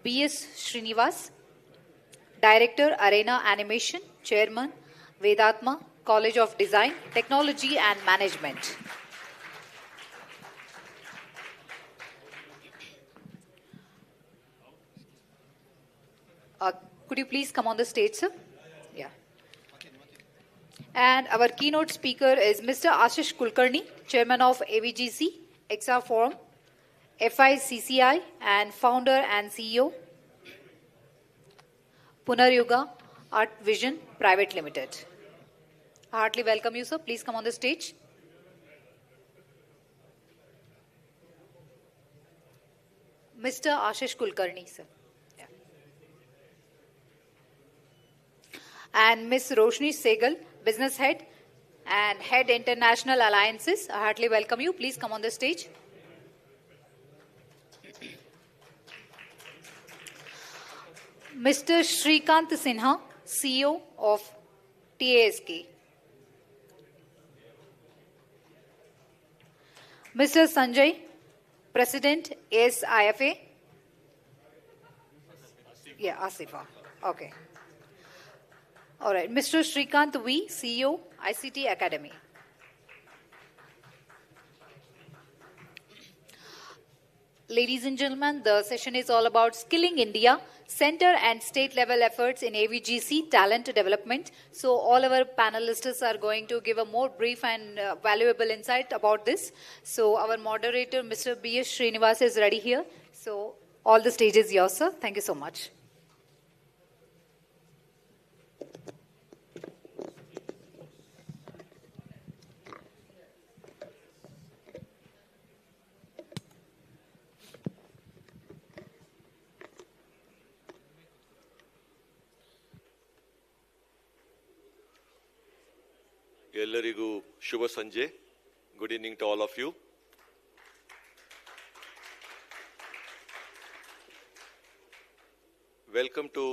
B.S. Srinivas, Director, Arena Animation, Chairman, Vedatma, College of Design, Technology and Management. Could you please come on the stage, sir? Yeah. And our keynote speaker is Mr. Ashish Kulkarni, Chairman of AVGC, XR Forum, FICCI, and Founder and CEO, Punaryuga Art Vision Private Limited. I heartily welcome you, sir. Please come on the stage. Mr. Ashish Kulkarni, sir. Yeah. And Ms. Roshni Segal, Business Head and Head International Alliances. I heartily welcome you. Please come on the stage. Mr. Shrikant Sinha, CEO of TASK. Mr. Sanjay, President, ASIFA. Yeah, ASIFA. Okay. All right. Mr. Shrikant V, CEO, ICT Academy. Ladies and gentlemen, the session is all about Skilling India, center and state level efforts in AVGC talent development. So all our panelists are going to give a more brief and valuable insight about this. So our moderator, Mr. B.S. Srinivas, is ready here. So all the stage is yours, sir. Thank you so much. ಎಲ್ಲರಿಗೂ ಶುಭ ಸಂಜೆ. Good evening to all of you. Welcome to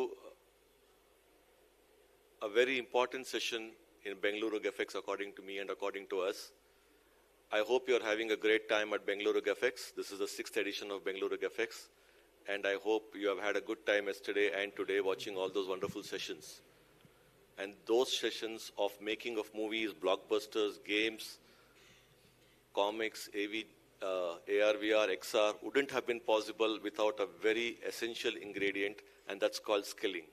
a very important session in Bengaluru GFX according to me and according to us. I hope you are having a great time at Bengaluru GFX. This is the 6th edition of Bengaluru GFX, and I hope you have had a good time yesterday and today watching all those wonderful sessions. And those sessions of making of movies, blockbusters, games, comics, AR, VR, XR wouldn't have been possible without a very essential ingredient, and that's called skilling.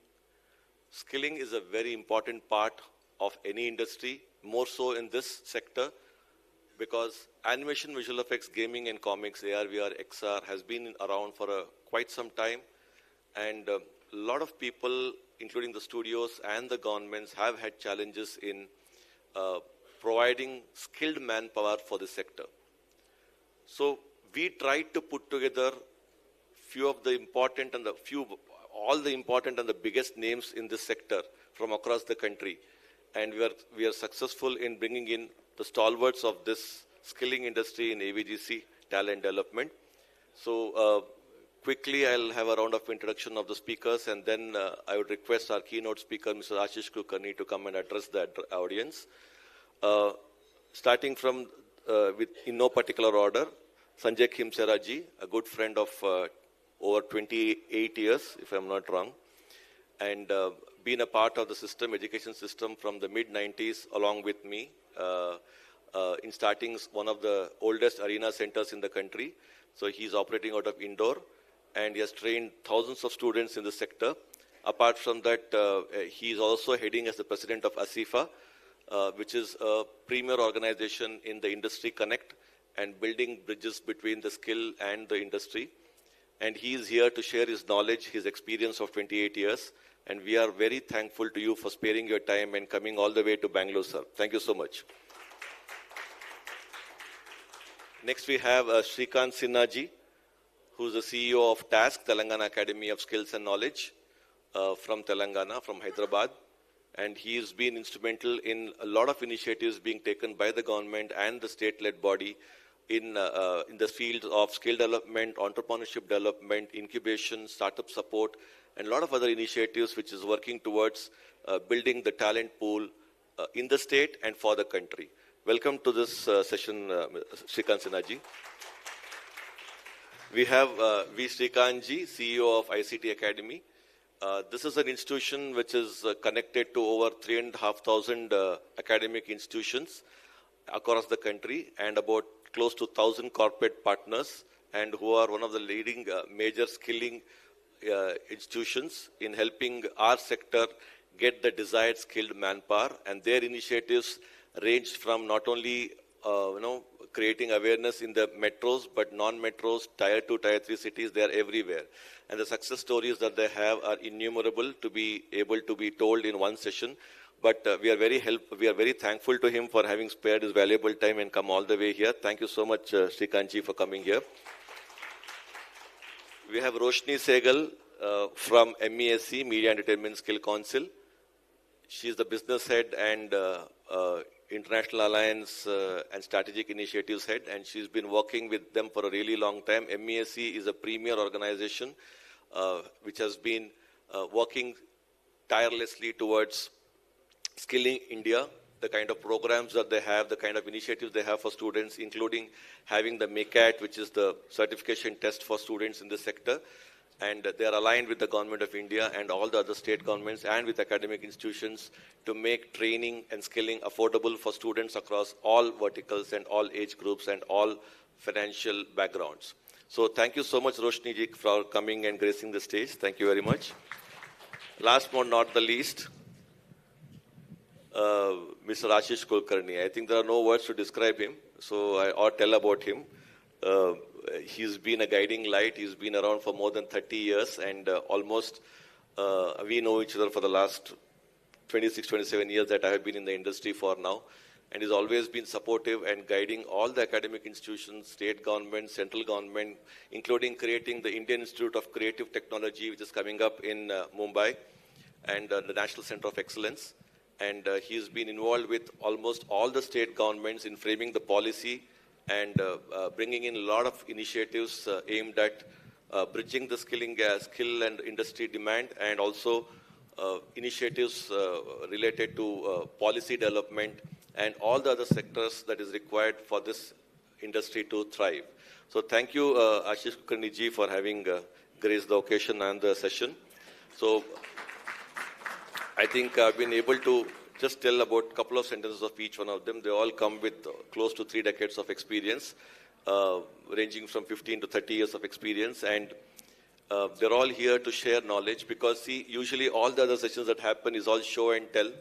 Skilling is a very important part of any industry, more so in this sector, because animation, visual effects, gaming and comics, AR, VR, XR has been around for quite some time, and a lot of people, including the studios and the governments, have had challenges in providing skilled manpower for the sector. So we tried to put together all the important and the biggest names in this sector from across the country, and we are successful in bringing in the stalwarts of this skilling industry in AVGC talent development. So quickly, I'll have a round of introduction of the speakers, and then I would request our keynote speaker, Mr. Ashish Kulkarni, to come and address the audience. Starting from, in no particular order, Sanjay Khimsera ji, a good friend of over 28 years, if I'm not wrong, and been a part of the system, education system from the mid-90s along with me, in starting one of the oldest arena centers in the country. So he's operating out of Indore, and he has trained thousands of students in the sector. Apart from that, he is also heading as the president of ASIFA, which is a premier organization in the Industry Connect and building bridges between the skill and the industry. And he is here to share his knowledge, his experience of 28 years. And we are very thankful to you for sparing your time and coming all the way to Bangalore, sir. Thank you so much. Next, we have Shrikant Sinha ji, who's the CEO of TASK, Telangana Academy of Skills and Knowledge, from Telangana, from Hyderabad. And he has been instrumental in a lot of initiatives being taken by the government and the state-led body in the field of skill development, entrepreneurship development, incubation, startup support, and a lot of other initiatives which is working towards building the talent pool in the state and for the country. Welcome to this session, Shrikant Sinha ji. We have V. Srikanji, CEO of ICT Academy. This is an institution which is connected to over 3,500 academic institutions across the country and about close to 1,000 corporate partners, and who are one of the leading major skilling institutions in helping our sector get the desired skilled manpower. And their initiatives range from not only creating awareness in the metros, but non-metros, tier 2, tier 3 cities, they are everywhere. And the success stories that they have are innumerable to be able to be told in one session. But we are very thankful to him for having spared his valuable time and come all the way here. Thank you so much, Srikanji, for coming here. We have Roshni Sehgal from MESC, Media Entertainment Skill Council. She is the business head and International Alliance and Strategic Initiatives Head, and she's been working with them for a really long time. MESC is a premier organization which has been working tirelessly towards skilling India, the kind of programs that they have, the kind of initiatives they have for students, including having the MECAT, which is the certification test for students in this sector. And they are aligned with the Government of India and all the other state governments and with academic institutions to make training and skilling affordable for students across all verticals and all age groups and all financial backgrounds. So thank you so much, Roshni ji, for coming and gracing the stage. Thank you very much. Last but not the least, Mr. Ashish Kulkarni. I think there are no words to describe him, or tell about him. He's been a guiding light. He's been around for more than 30 years, and almost we know each other for the last 26, 27 years that I have been in the industry for now. And he's always been supportive and guiding all the academic institutions, state government, central government, including creating the Indian Institute of Creative Technology, which is coming up in Mumbai, and the National Center of Excellence. And he's been involved with almost all the state governments in framing the policy and bringing in a lot of initiatives aimed at bridging the skill and industry demand, and also initiatives related to policy development and all the other sectors that is required for this industry to thrive. So thank you, Ashish Kulkarni ji, for having graced the occasion and the session. So I think I've been able to just tell about a couple of sentences of each one of them. They all come with close to 3 decades of experience, ranging from 15 to 30 years of experience. And they're all here to share knowledge, because, see, usually all the other sessions that happen is all show and tell,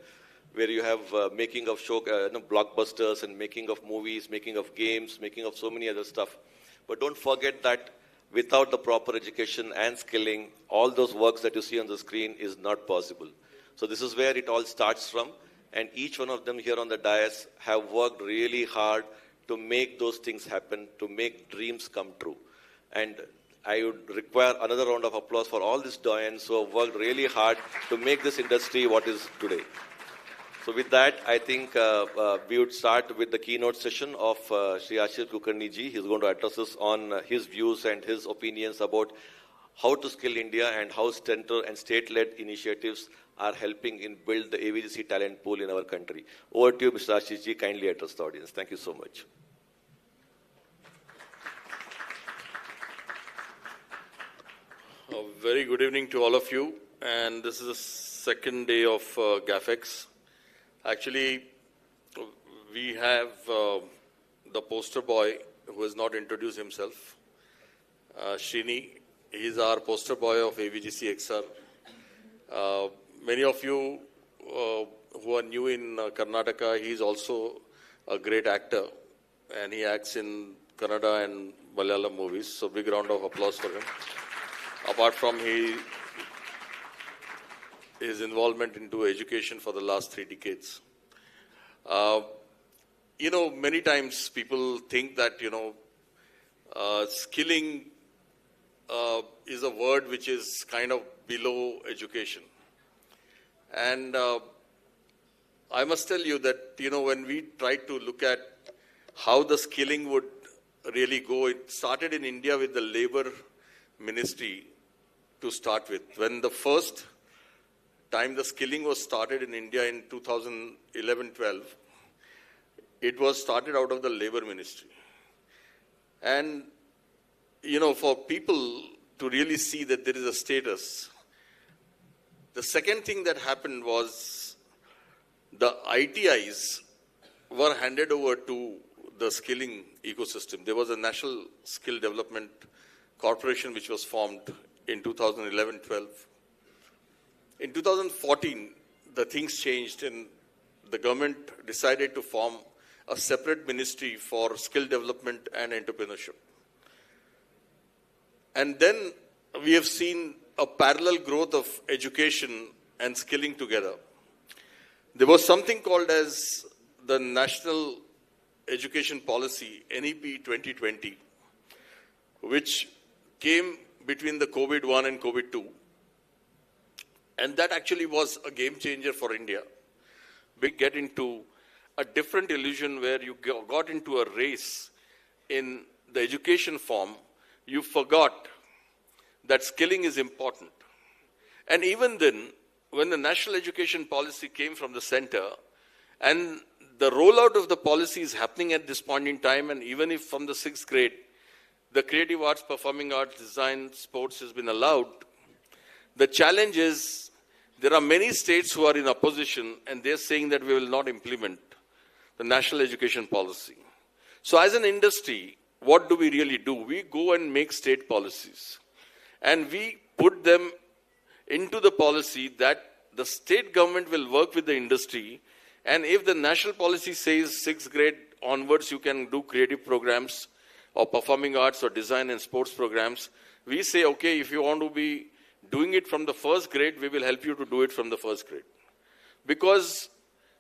where you have making of blockbusters and making of movies, making of games, making of so many other stuff. But don't forget that without the proper education and skilling, all those works that you see on the screen is not possible. So this is where it all starts from. And each one of them here on the dais have worked really hard to make those things happen, to make dreams come true. And I would require another round of applause for all these doyens who have worked really hard to make this industry what is today. So with that, I think we would start with the keynote session of Shri Ashish Kulkarni ji. He's going to address us on his views and his opinions about how to skill India and how central and state-led initiatives are helping in build the AVGC talent pool in our country. Over to you, Mr. Ashish ji. Kindly address the audience. Thank you so much. A very good evening to all of you. And this is the second day of GAFEX. Actually, we have the poster boy who has not introduced himself, Srini. He's our poster boy of AVGC XR. Many of you who are new in Karnataka, he's also a great actor, and he acts in Kannada and Malayalam movies. So big round of applause for him. Apart from his involvement into education for the last 3 decades. Many times people think that, skilling is a word which is kind of below education. And I must tell you that, when we tried to look at how the skilling would really go, it started in India with the Labor Ministry to start with. When the first time the skilling was started in India in 2011-12, it was started out of the Labor Ministry. And for people to really see that there is a status, the second thing that happened was the ITIs were handed over to the skilling ecosystem. There was a National Skill Development Corporation which was formed in 2011-12. In 2014, the things changed and the government decided to form a separate ministry for skill development and entrepreneurship. And then we have seen a parallel growth of education and skilling together. There was something called as the National Education Policy, NEP 2020, which came between the COVID-1 and COVID-2. And that actually was a game changer for India. We get into a different illusion where you got into a race in the education form. You forgot that skilling is important. And even then, when the National Education Policy came from the center, and the rollout of the policy is happening at this point in time, and even if from the 6th grade, the creative arts, performing arts, design, sports has been allowed, the challenge is there are many states who are in opposition and they're saying that we will not implement the National Education Policy. So as an industry, what do we really do? We go and make state policies and we put them into the policy that the state government will work with the industry, and if the national policy says 6th grade onwards you can do creative programs or performing arts or design and sports programs, we say, okay, if you want to be doing it from the 1st grade, we will help you to do it from the 1st grade. Because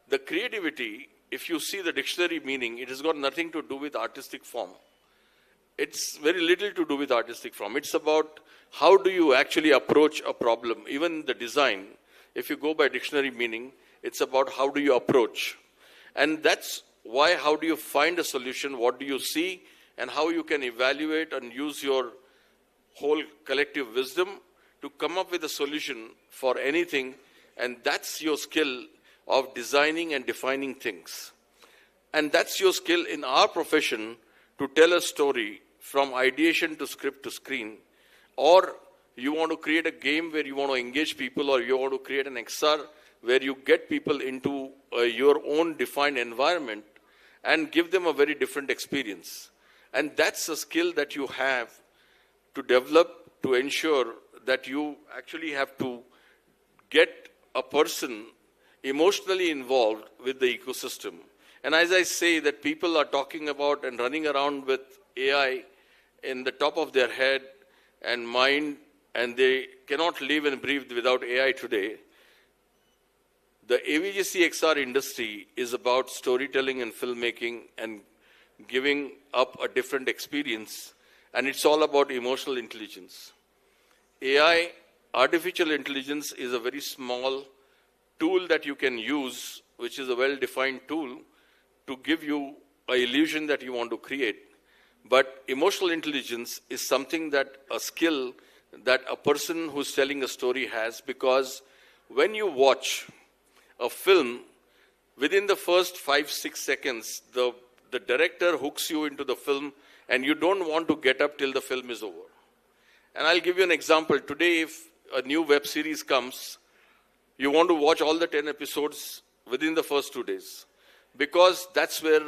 the creativity, if you see the dictionary meaning, it has got nothing to do with artistic form. It's very little to do with artistic form. It's about how do you actually approach a problem. Even the design, if you go by dictionary meaning, it's about how do you approach. And that's why, how do you find a solution, what do you see, and how you can evaluate and use your whole collective wisdom to come up with a solution for anything. And that's your skill of designing and defining things. And that's your skill in our profession to tell a story from ideation to script to screen. Or you want to create a game where you want to engage people, or you want to create an XR where you get people into your own defined environment and give them a very different experience. And that's a skill that you have to develop to ensure that you actually have to get a person emotionally involved with the ecosystem. And as I say that people are talking about and running around with AI in the top of their head and mind, and they cannot live and breathe without AI today. The AVGC XR industry is about storytelling and filmmaking and giving up a different experience, and it's all about emotional intelligence. AI, artificial intelligence, is a very small tool that you can use, which is a well-defined tool to give you an illusion that you want to create. But emotional intelligence is something that a skill that a person who's telling a story has, because when you watch a film, within the first 5-6 seconds, the director hooks you into the film and you don't want to get up till the film is over. And I'll give you an example. Today, if a new web series comes, you want to watch all the 10 episodes within the first 2 days. Because that's where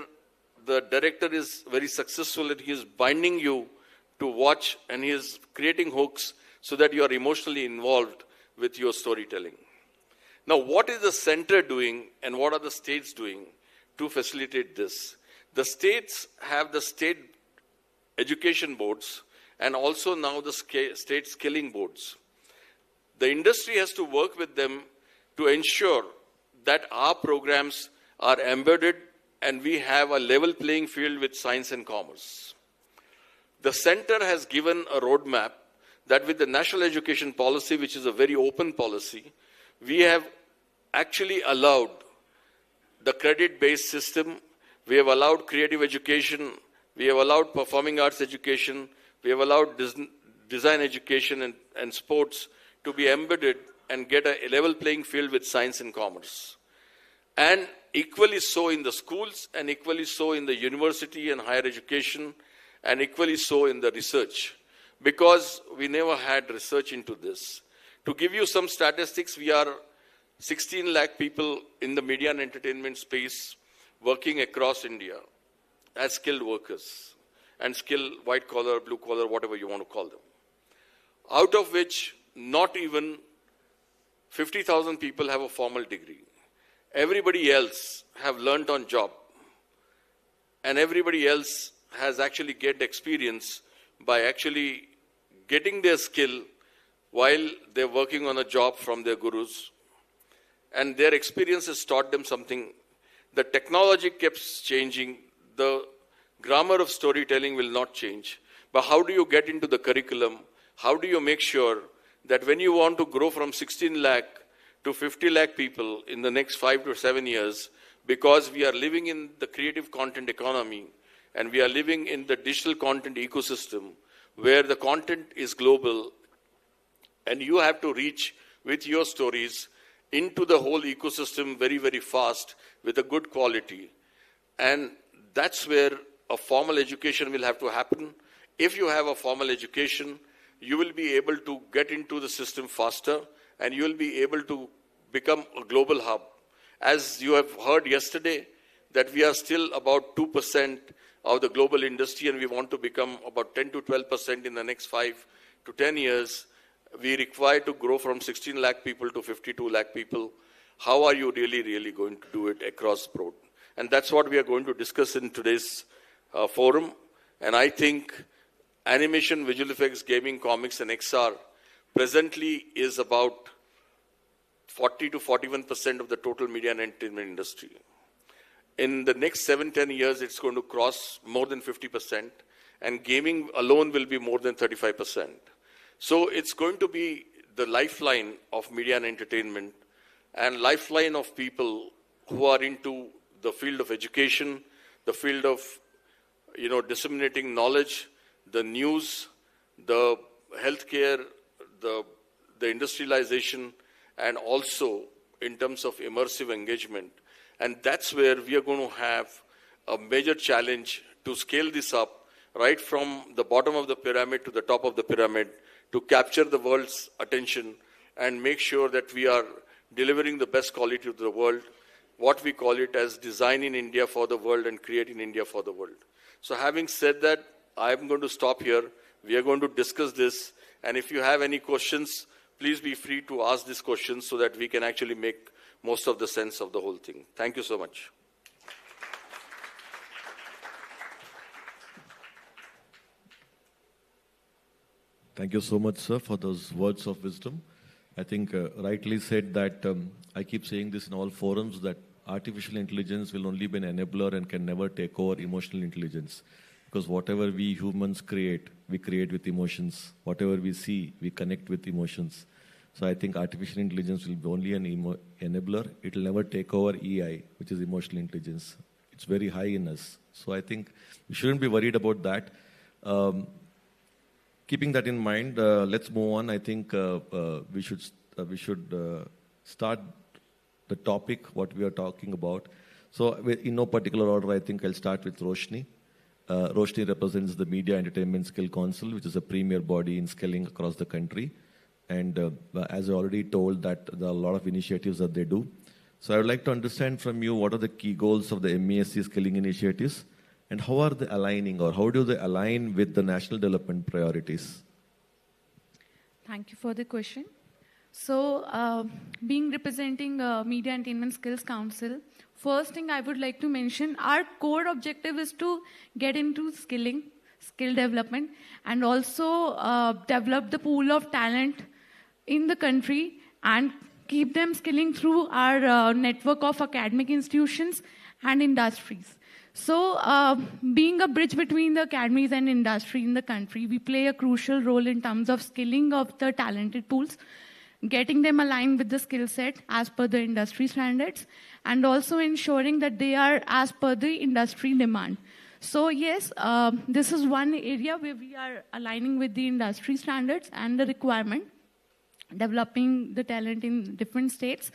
the director is very successful, and he is binding you to watch, and he is creating hooks so that you are emotionally involved with your storytelling. Now, what is the center doing and what are the states doing to facilitate this? The states have the state education boards and also now the state skilling boards. The industry has to work with them to ensure that our programs are embedded and we have a level playing field with science and commerce. The center has given a roadmap that with the National Education Policy, which is a very open policy, we have actually allowed the credit-based system, we have allowed creative education, we have allowed performing arts education, we have allowed design education and sports to be embedded and get a level playing field with science and commerce. And equally so in the schools, and equally so in the university and higher education, and equally so in the research. because we never had research into this. To give you some statistics, we are 16 lakh people in the media and entertainment space working across India as skilled workers and skilled white collar, blue collar, whatever you want to call them. Out of which not even 50,000 people have a formal degree. Everybody else have learnt on job, and everybody else has actually get experience by actually getting their skill while they're working on a job from their gurus. And their experience has taught them something. The technology keeps changing. The grammar of storytelling will not change. But how do you get into the curriculum? How do you make sure that when you want to grow from 16 lakh to 50 lakh people in the next 5 to 7 years, because we are living in the creative content economy and we are living in the digital content ecosystem where the content is global and you have to reach with your stories into the whole ecosystem very, very fast with a good quality. And that's where a formal education will have to happen. If you have a formal education, you will be able to get into the system faster and you will be able to become a global hub. As you have heard yesterday, that we are still about 2% of the global industry and we want to become about 10 to 12% in the next 5 to 10 years. We require to grow from 16 lakh people to 52 lakh people. How are you really going to do it across broad? And that's what we are going to discuss in today's forum. And I think animation, visual effects, gaming, comics, and XR presently is about 40 to 41% of the total media and entertainment industry. In the next 7-10 years, it's going to cross more than 50%, and gaming alone will be more than 35%. So it's going to be the lifeline of media and entertainment, and lifeline of people who are into the field of education, the field of disseminating knowledge, the news, the healthcare, the industrialization, and also in terms of immersive engagement. And that's where we are going to have a major challenge to scale this up right from the bottom of the pyramid to the top of the pyramid, to capture the world's attention and make sure that we are delivering the best quality to the world, what we call it as design in India for the world and create in India for the world. So having said that, I'm going to stop here. We are going to discuss this. And if you have any questions, please be free to ask these questions so that we can actually make most of the sense of the whole thing. Thank you so much. Thank you so much, sir, for those words of wisdom. I think rightly said that I keep saying this in all forums, that artificial intelligence will only be an enabler and can never take over emotional intelligence. Because whatever we humans create, we create with emotions. Whatever we see, we connect with emotions. So I think artificial intelligence will be only an enabler. It will never take over EI, which is emotional intelligence. It's very high in us. So I think we shouldn't be worried about that. Keeping that in mind, let's move on. I think we should start the topic, what we are talking about. So in no particular order, I think I'll start with Roshni. Roshni represents the Media Entertainment Skill Council, which is a premier body in skilling across the country. And as I already told, that there are a lot of initiatives that they do. So I would like to understand from you, what are the key goals of the MESC skilling initiatives? And how are they aligning, or how do they align with the national development priorities? Thank you for the question. So, being representing Media Entertainment Skills Council, first thing I would like to mention, our core objective is to get into skill development, and also develop the pool of talent in the country and keep them skilling through our network of academic institutions and industries. So, being a bridge between the academies and industry in the country, we play a crucial role in terms of skilling of the talented pools, getting them aligned with the skill set as per the industry standards, and also ensuring that they are as per the industry demand. So yes, this is one area where we are aligning with the industry standards and the requirement, developing the talent in different states,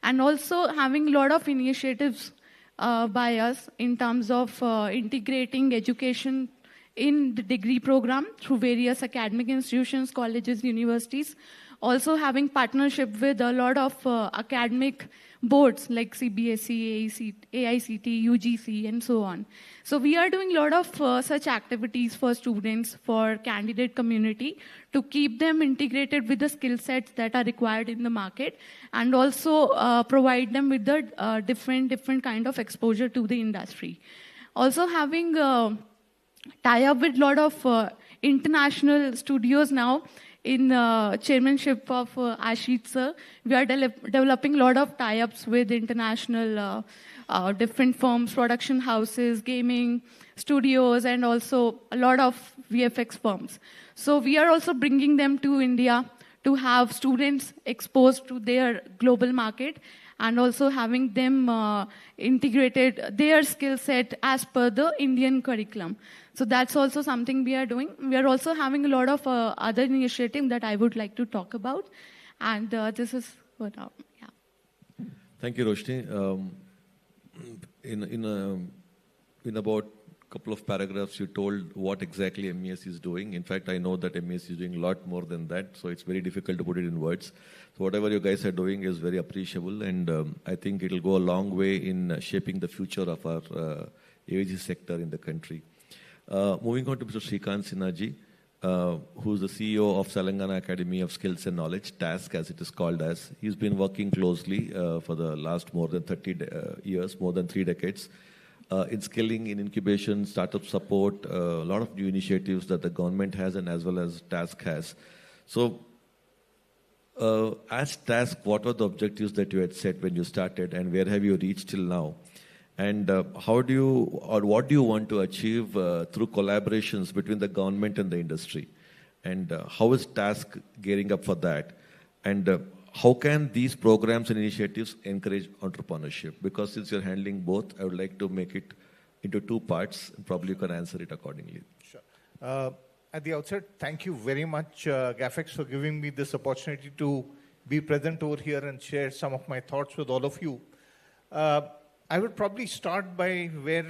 and also having a lot of initiatives by us in terms of integrating education in the degree program through various academic institutions, colleges, universities. Also having partnership with a lot of academic boards like CBSE, AICT, UGC, and so on. So we are doing a lot of such activities for students, for candidate community, to keep them integrated with the skill sets that are required in the market, and also provide them with the different kind of exposure to the industry. Also having tie-up with a lot of international studios now, in chairmanship of Ashit sir. We are developing a lot of tie-ups with international different firms, production houses, gaming studios, and also a lot of VFX firms. So we are also bringing them to India to have students exposed to their global market, and also having them integrated their skill set as per the Indian curriculum. So that's also something we are doing. We are also having a lot of other initiatives that I would like to talk about. And this is what, yeah. Thank you, Roshni. In about a couple of paragraphs, you told what exactly MES is doing. In fact, I know that MES is doing a lot more than that, so it's very difficult to put it in words. So whatever you guys are doing is very appreciable, and I think it will go a long way in shaping the future of our AVGC sector in the country. Moving on to Mr. Shrikant Sinhaji, who's the CEO of Telangana Academy of Skills and Knowledge, TASK as it is called as. He's been working closely for the last more than 30 years, more than 3 decades, in skilling, in incubation, startup support, a lot of new initiatives that the government has and as well as TASK has. So, as TASK, what were the objectives that you had set when you started, and where have you reached till now? And how do you, or what do you want to achieve through collaborations between the government and the industry? And how is TASK gearing up for that? And how can these programs and initiatives encourage entrepreneurship? Because since you're handling both, I would like to make it into 2 parts, and probably you can answer it accordingly. Sure. At the outset, thank you very much, GAFEX, for giving me this opportunity to be present over here and share some of my thoughts with all of you. I would probably start by where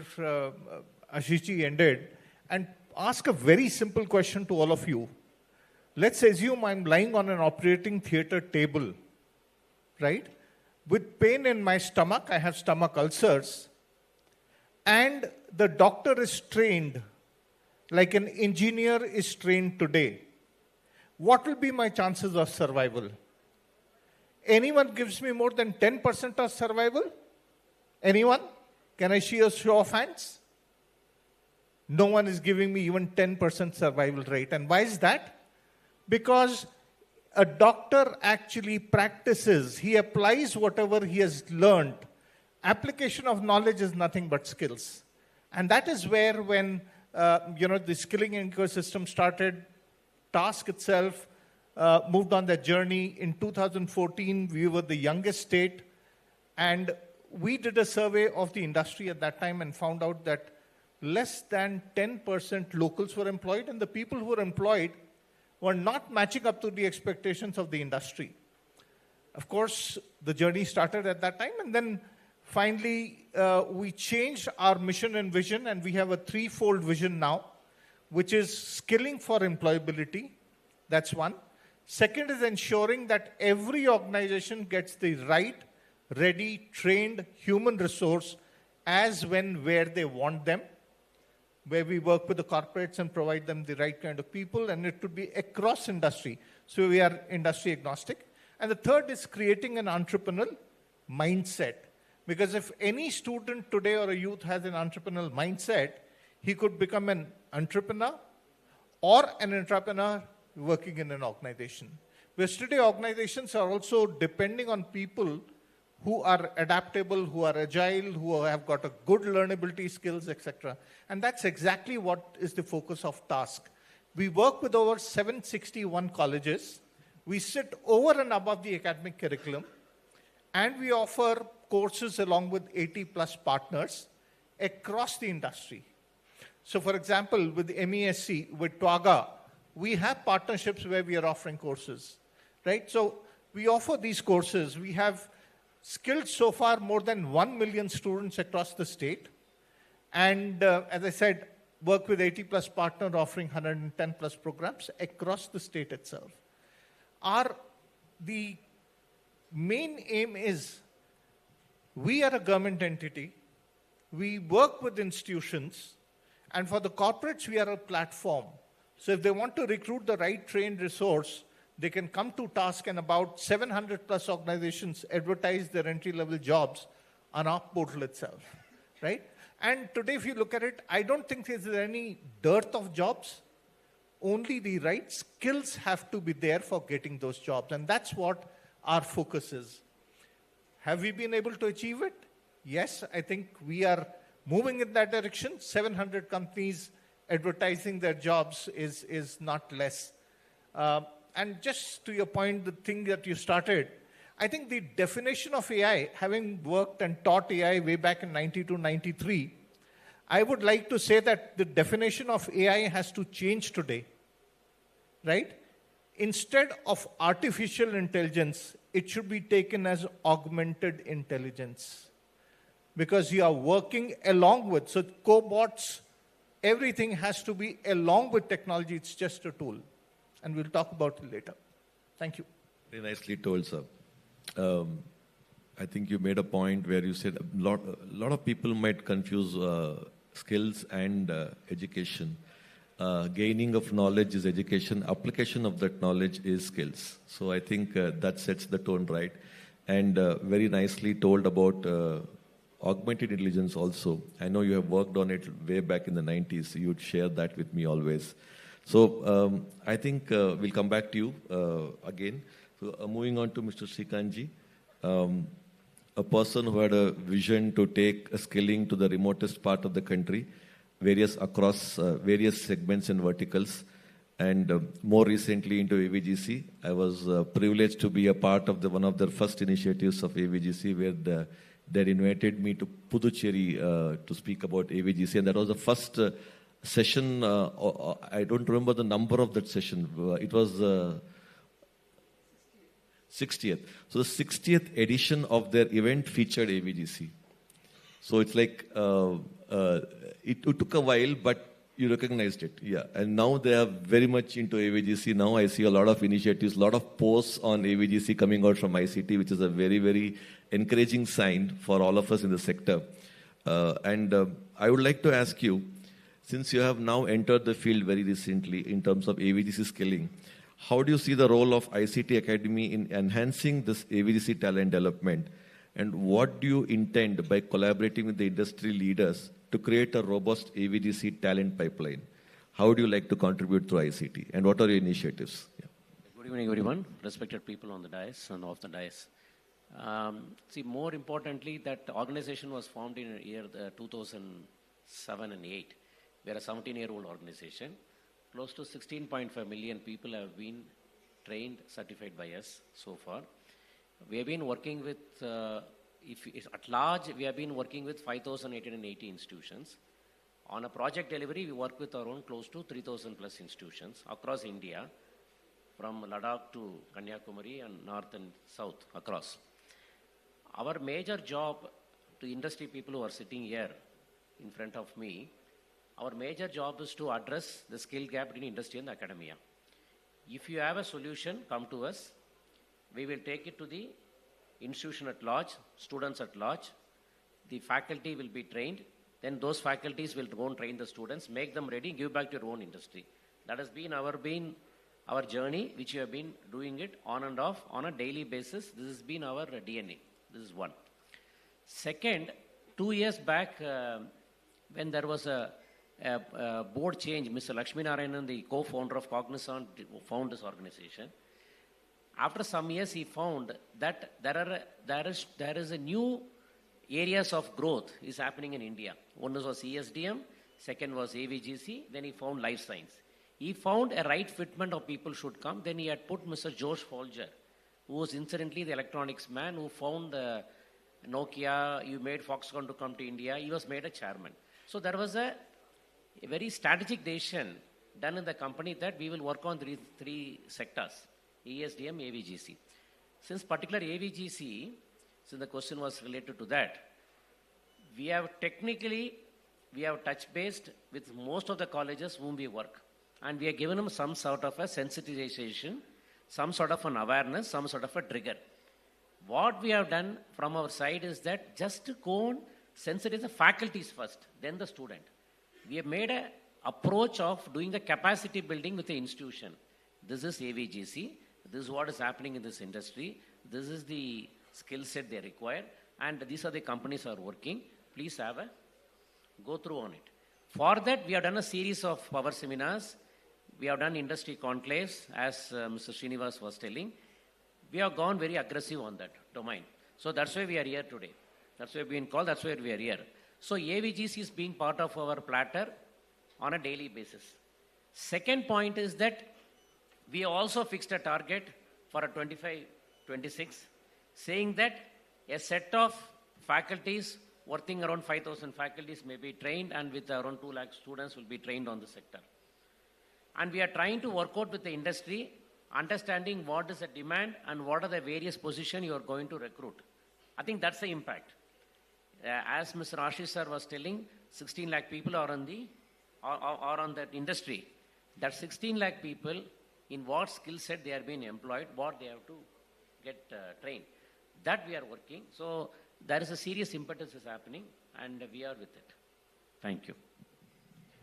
Ashishji ended and ask a very simple question to all of you. Let's assume I'm lying on an operating theater table, right? With pain in my stomach, I have stomach ulcers, and the doctor is trained like an engineer is trained today. What will be my chances of survival? Anyone gives me more than 10% of survival? Anyone? Can I see a show of hands? No one is giving me even 10% survival rate. And why is that? Because a doctor actually practices, he applies whatever he has learned. Application of knowledge is nothing but skills. And that is where when the skilling ecosystem started, TASK itself moved on that journey. In 2014, we were the youngest state, and we did a survey of the industry at that time and found out that less than 10% locals were employed, and the people who were employed were not matching up to the expectations of the industry. Of course, the journey started at that time, and then finally we changed our mission and vision, and we have a 3-fold vision now, which is skilling for employability. That's one. Second is ensuring that every organization gets the right, ready, trained human resource as, when, where they want them, where we work with the corporates and provide them the right kind of people, and it could be across industry. So we are industry agnostic. And the third is creating an entrepreneurial mindset. Because if any student today or a youth has an entrepreneurial mindset, he could become an entrepreneur or an entrepreneur working in an organization. Whereas today organizations are also depending on people who are adaptable, who are agile, who have got a good learnability skills, etc. And that's exactly what is the focus of TASK. We work with over 761 colleges. We sit over and above the academic curriculum, and we offer courses along with 80 plus partners across the industry. So for example, with MESC, with TWAGA, we have partnerships where we are offering courses, right? So we offer these courses. We have skilled so far more than 1 million students across the state. And as I said, work with 80 plus partner offering 110 plus programs across the state itself. The main aim is we are a government entity. We work with institutions, and for the corporates, we are a platform. So if they want to recruit the right trained resource, they can come to task, and about 700 plus organizations advertise their entry-level jobs on our portal itself, right? And today, if you look at it, I don't think there's any dearth of jobs. Only the right skills have to be there for getting those jobs, and that's what our focus is. Have we been able to achieve it? Yes, I think we are moving in that direction. 700 companies advertising their jobs is not less. And just to your point, the thing that you started, I think the definition of AI, having worked and taught AI way back in 92, 93, I would like to say that the definition of AI has to change today, right? Instead of artificial intelligence, it should be taken as augmented intelligence, because you are working along with, so cobots, everything has to be along with technology. It's just a tool. And we'll talk about it later. Thank you. Very nicely told, sir. I think you made a point where you said a lot of people might confuse skills and education. Gaining of knowledge is education. Application of that knowledge is skills. So I think that sets the tone right. And very nicely told about augmented intelligence also. I know you have worked on it way back in the 90s. So you'd share that with me always. So I think we'll come back to you again. So moving on to Mr. Srikanji, a person who had a vision to take skilling to the remotest part of the country, across various segments and verticals, and more recently into AVGC. I was privileged to be a part of one of the first initiatives of AVGC, where they invited me to Puducherry to speak about AVGC, and that was the first session. I don't remember the number of that session. It was 60th. So the 60th edition of their event featured AVGC. So it's like it took a while, but you recognized it. Yeah. And now they are very much into AVGC. Now I see a lot of initiatives, a lot of posts on AVGC coming out from ICT, which is a very, very encouraging sign for all of us in the sector. And I would like to ask you, since you have now entered the field very recently in terms of AVGC skilling, how do you see the role of ICT Academy in enhancing this AVGC talent development? And what do you intend by collaborating with the industry leaders to create a robust AVGC talent pipeline? How do you like to contribute to ICT? And what are your initiatives? Yeah. Good evening, everyone. Respected people on the dais and off the dais. See, more importantly, that organization was formed in year 2007 and 8. We are a 17-year-old organization. Close to 16.5 million people have been trained, certified by us so far. We have been working with, at large, we have been working with 5,880 institutions. On a project delivery, we work with our own close to 3,000 plus institutions across India, from Ladakh to Kanyakumari and north and south across. Our major job to industry people who are sitting here in front of me, our major job is to address the skill gap between industry and academia. If you have a solution, come to us. We will take it to the institution at large, students at large. The faculty will be trained. Then those faculties will go and train the students, make them ready, give back to your own industry. That has been our journey, which we have been doing it on and off on a daily basis. This has been our DNA. This is one. Second, 2 years back, when there was a board change, Mr. Lakshmi Narayanan, the co-founder of Cognizant, found this organization. After some years, he found that there is a new areas of growth is happening in India. One was ESDM, second was AVGC, then he found life science. He found a right fitment of people should come. Then he had put Mr. Josh Folger, who was incidentally the electronics man who found Nokia, you made Foxconn to come to India. He was made a chairman. So there was a very strategic decision done in the company that we will work on three sectors, ESDM, AVGC. Since particular AVGC, since the question was related to that, we have technically we have touch based with most of the colleges whom we work. And we have given them some sort of a sensitization, some sort of an awareness, some sort of a trigger. What we have done from our side is that just to go and sensitize the faculties first, then the student. We have made an approach of doing the capacity building with the institution. This is AVGC. This is what is happening in this industry. This is the skill set they require. And these are the companies are working. Please have a go through on it. For that, we have done a series of power seminars. We have done industry conclaves, as Mr. Srinivas was telling. We have gone very aggressive on that domain. So that's why we are here today. That's why we've been called, that's why we are here. So AVGC is being part of our platter on a daily basis. Second point is that we also fixed a target for a 25-26, saying that a set of faculties working around 5,000 faculties may be trained, and with around 2 lakh students will be trained on the sector. And we are trying to work out with the industry, understanding what is the demand and what are the various positions you are going to recruit. I think that's the impact. As Mr. Ashish sir was telling, 16 lakh people are on that industry. That 16 lakh people, in what skill set they are being employed, what they have to get trained. That we are working. So there is a serious impetus is happening, and we are with it. Thank you.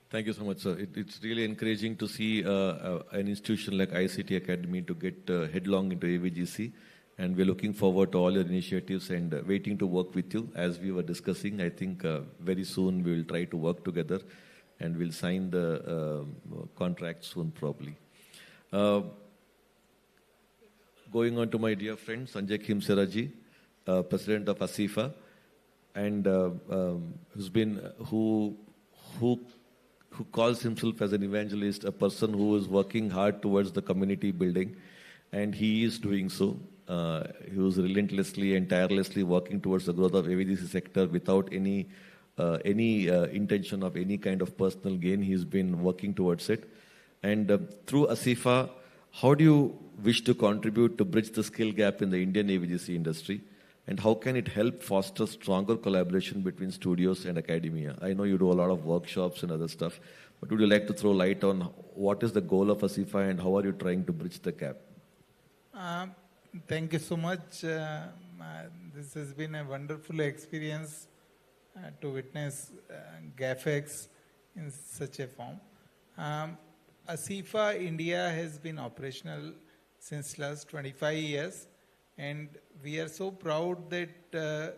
Thank you so much, sir. It's really encouraging to see an institution like ICT Academy to get headlong into AVGC. And we're looking forward to all your initiatives and waiting to work with you. As we were discussing, I think very soon we will try to work together and we'll sign the contract soon probably. Going on to my dear friend Sanjay Khimseraji, President of ASIFA, and who calls himself as an evangelist, a person who is working hard towards the community building, and he is doing so. He was relentlessly and tirelessly working towards the growth of AVGC sector without any intention of any kind of personal gain. He's been working towards it. And through ASIFA, how do you wish to contribute to bridge the skill gap in the Indian AVGC industry? And how can it help foster stronger collaboration between studios and academia? I know you do a lot of workshops and other stuff, but would you like to throw light on what is the goal of ASIFA and how are you trying to bridge the gap? Thank you so much. This has been a wonderful experience to witness GAFEX in such a form. ASIFA India has been operational since last 25 years, and we are so proud that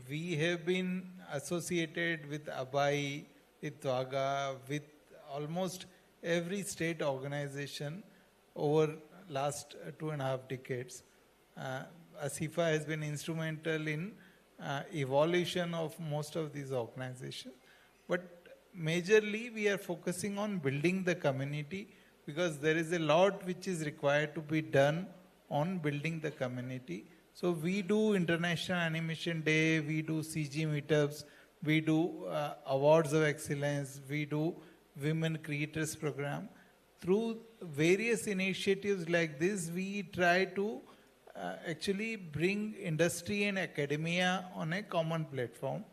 we have been associated with ABAI, with WAGA, with almost every state organization over last 2.5 decades. ASIFA has been instrumental in evolution of most of these organizations. But majorly we are focusing on building the community, because there is a lot which is required to be done on building the community. So we do International Animation Day, we do CG meetups, we do awards of excellence, we do Women Creators Program. Through various initiatives like this, we try to actually bring industry and academia on a common platform.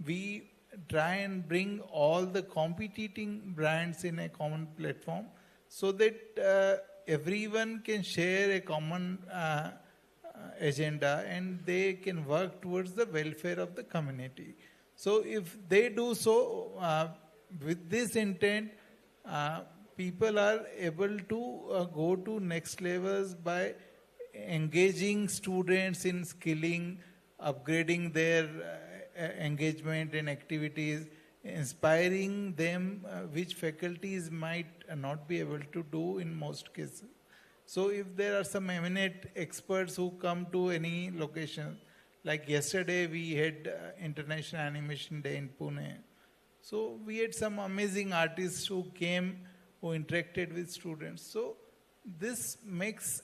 We try and bring all the competing brands in a common platform so that everyone can share a common agenda and they can work towards the welfare of the community. So if they do so with this intent, people are able to go to next levels by engaging students in skilling, upgrading their engagement and activities, inspiring them, which faculties might not be able to do in most cases. So if there are some eminent experts who come to any location, like yesterday we had International Animation Day in Pune. So we had some amazing artists who came, who interacted with students. So this makes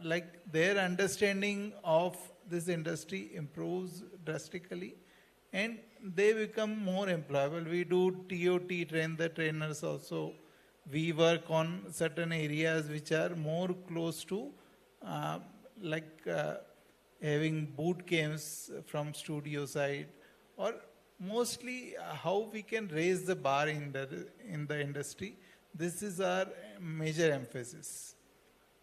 like their understanding of this industry improves drastically and they become more employable. We do TOT, train the trainers also. We work on certain areas which are more close to having boot camps from studio side, or mostly how we can raise the bar in the industry. This is our major emphasis.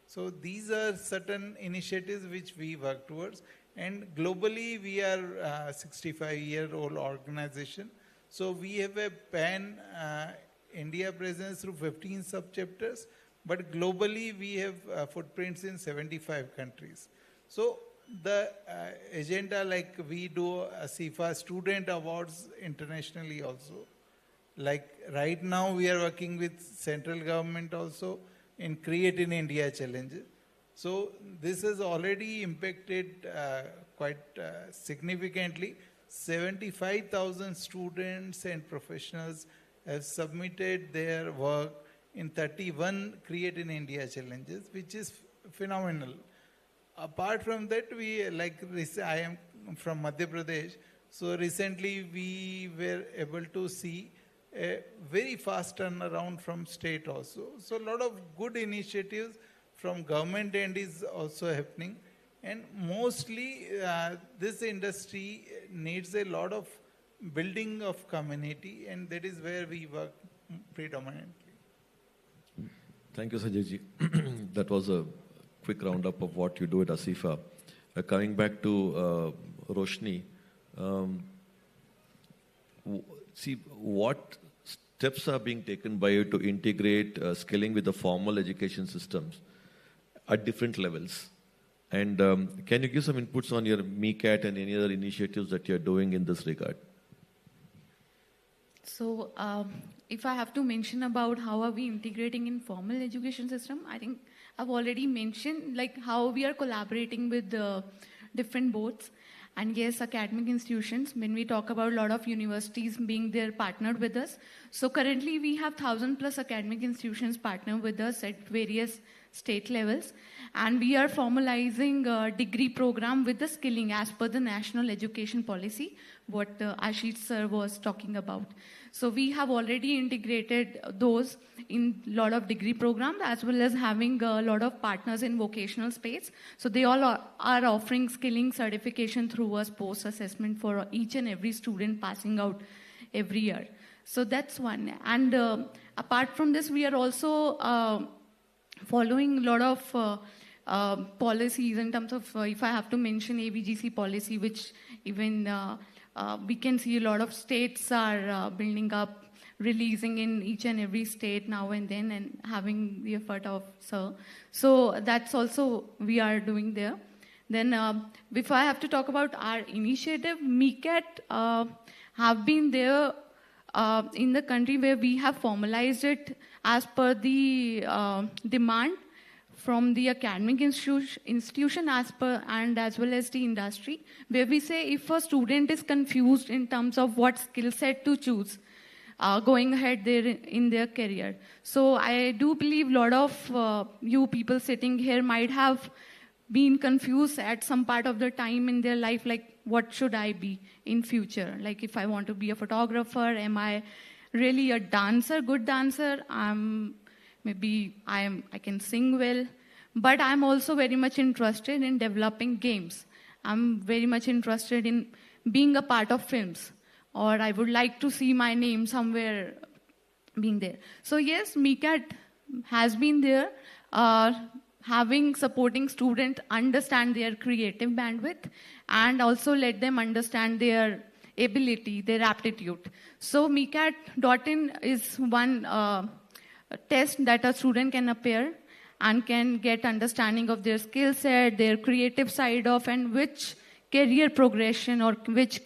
So these are certain initiatives which we work towards. And globally, we are a 65-year-old organization. So we have a pan-India presence through 15 sub-chapters. But globally, we have footprints in 75 countries. So the agenda, like we do ASIFA Student Awards internationally also. Like right now, we are working with central government also in Create in India challenges. So this has already impacted quite significantly. 75,000 students and professionals have submitted their work in 31 Create in India challenges, which is phenomenal. Apart from that, I am from Madhya Pradesh, so recently we were able to see a very fast turnaround from state also. So a lot of good initiatives from government end is also happening. And mostly this industry needs a lot of building of community, and that is where we work predominantly. Thank you, Sajayji. That was a quick roundup of what you do at ASIFA. Coming back to Roshni, see what steps are being taken by you to integrate skilling with the formal education systems at different levels. And can you give some inputs on your MeCAT and any other initiatives that you're doing in this regard? So if I have to mention about how are we integrating in formal education system, I think I've already mentioned like how we are collaborating with the different boards. And yes, academic institutions, when we talk about a lot of universities being there partnered with us. So currently we have 1,000+ academic institutions partnered with us at various state levels. And we are formalizing a degree program with the skilling as per the national education policy, what Ashish sir was talking about. So we have already integrated those in a lot of degree programs as well as having a lot of partners in vocational space. So they all are offering skilling certification through us post-assessment for each and every student passing out every year. So that's one. And apart from this, we are also following a lot of policies in terms of, if I have to mention AVGC policy, which even we can see a lot of states are building up, releasing in each and every state now and then and having the effort of sir. So that's also we are doing there. Then if I have to talk about our initiative, MeCAT have been there in the country where we have formalized it as per the demand from the academic institution as per and as well as the industry, where we say if a student is confused in terms of what skill set to choose going ahead there in their career. So I do believe a lot of you people sitting here might have been confused at some part of the time in their life, like what should I be in future? Like if I want to be a photographer, am I really a dancer, good dancer? Maybe I can sing well, but I'm also very much interested in developing games. I'm very much interested in being a part of films, or I would like to see my name somewhere being there. So yes, MeCAT has been there, supporting students understand their creative bandwidth and also let them understand their ability, their aptitude. So MeCAT.in is one test that a student can appear and can get understanding of their skill set, their creative side of, and which career progression or which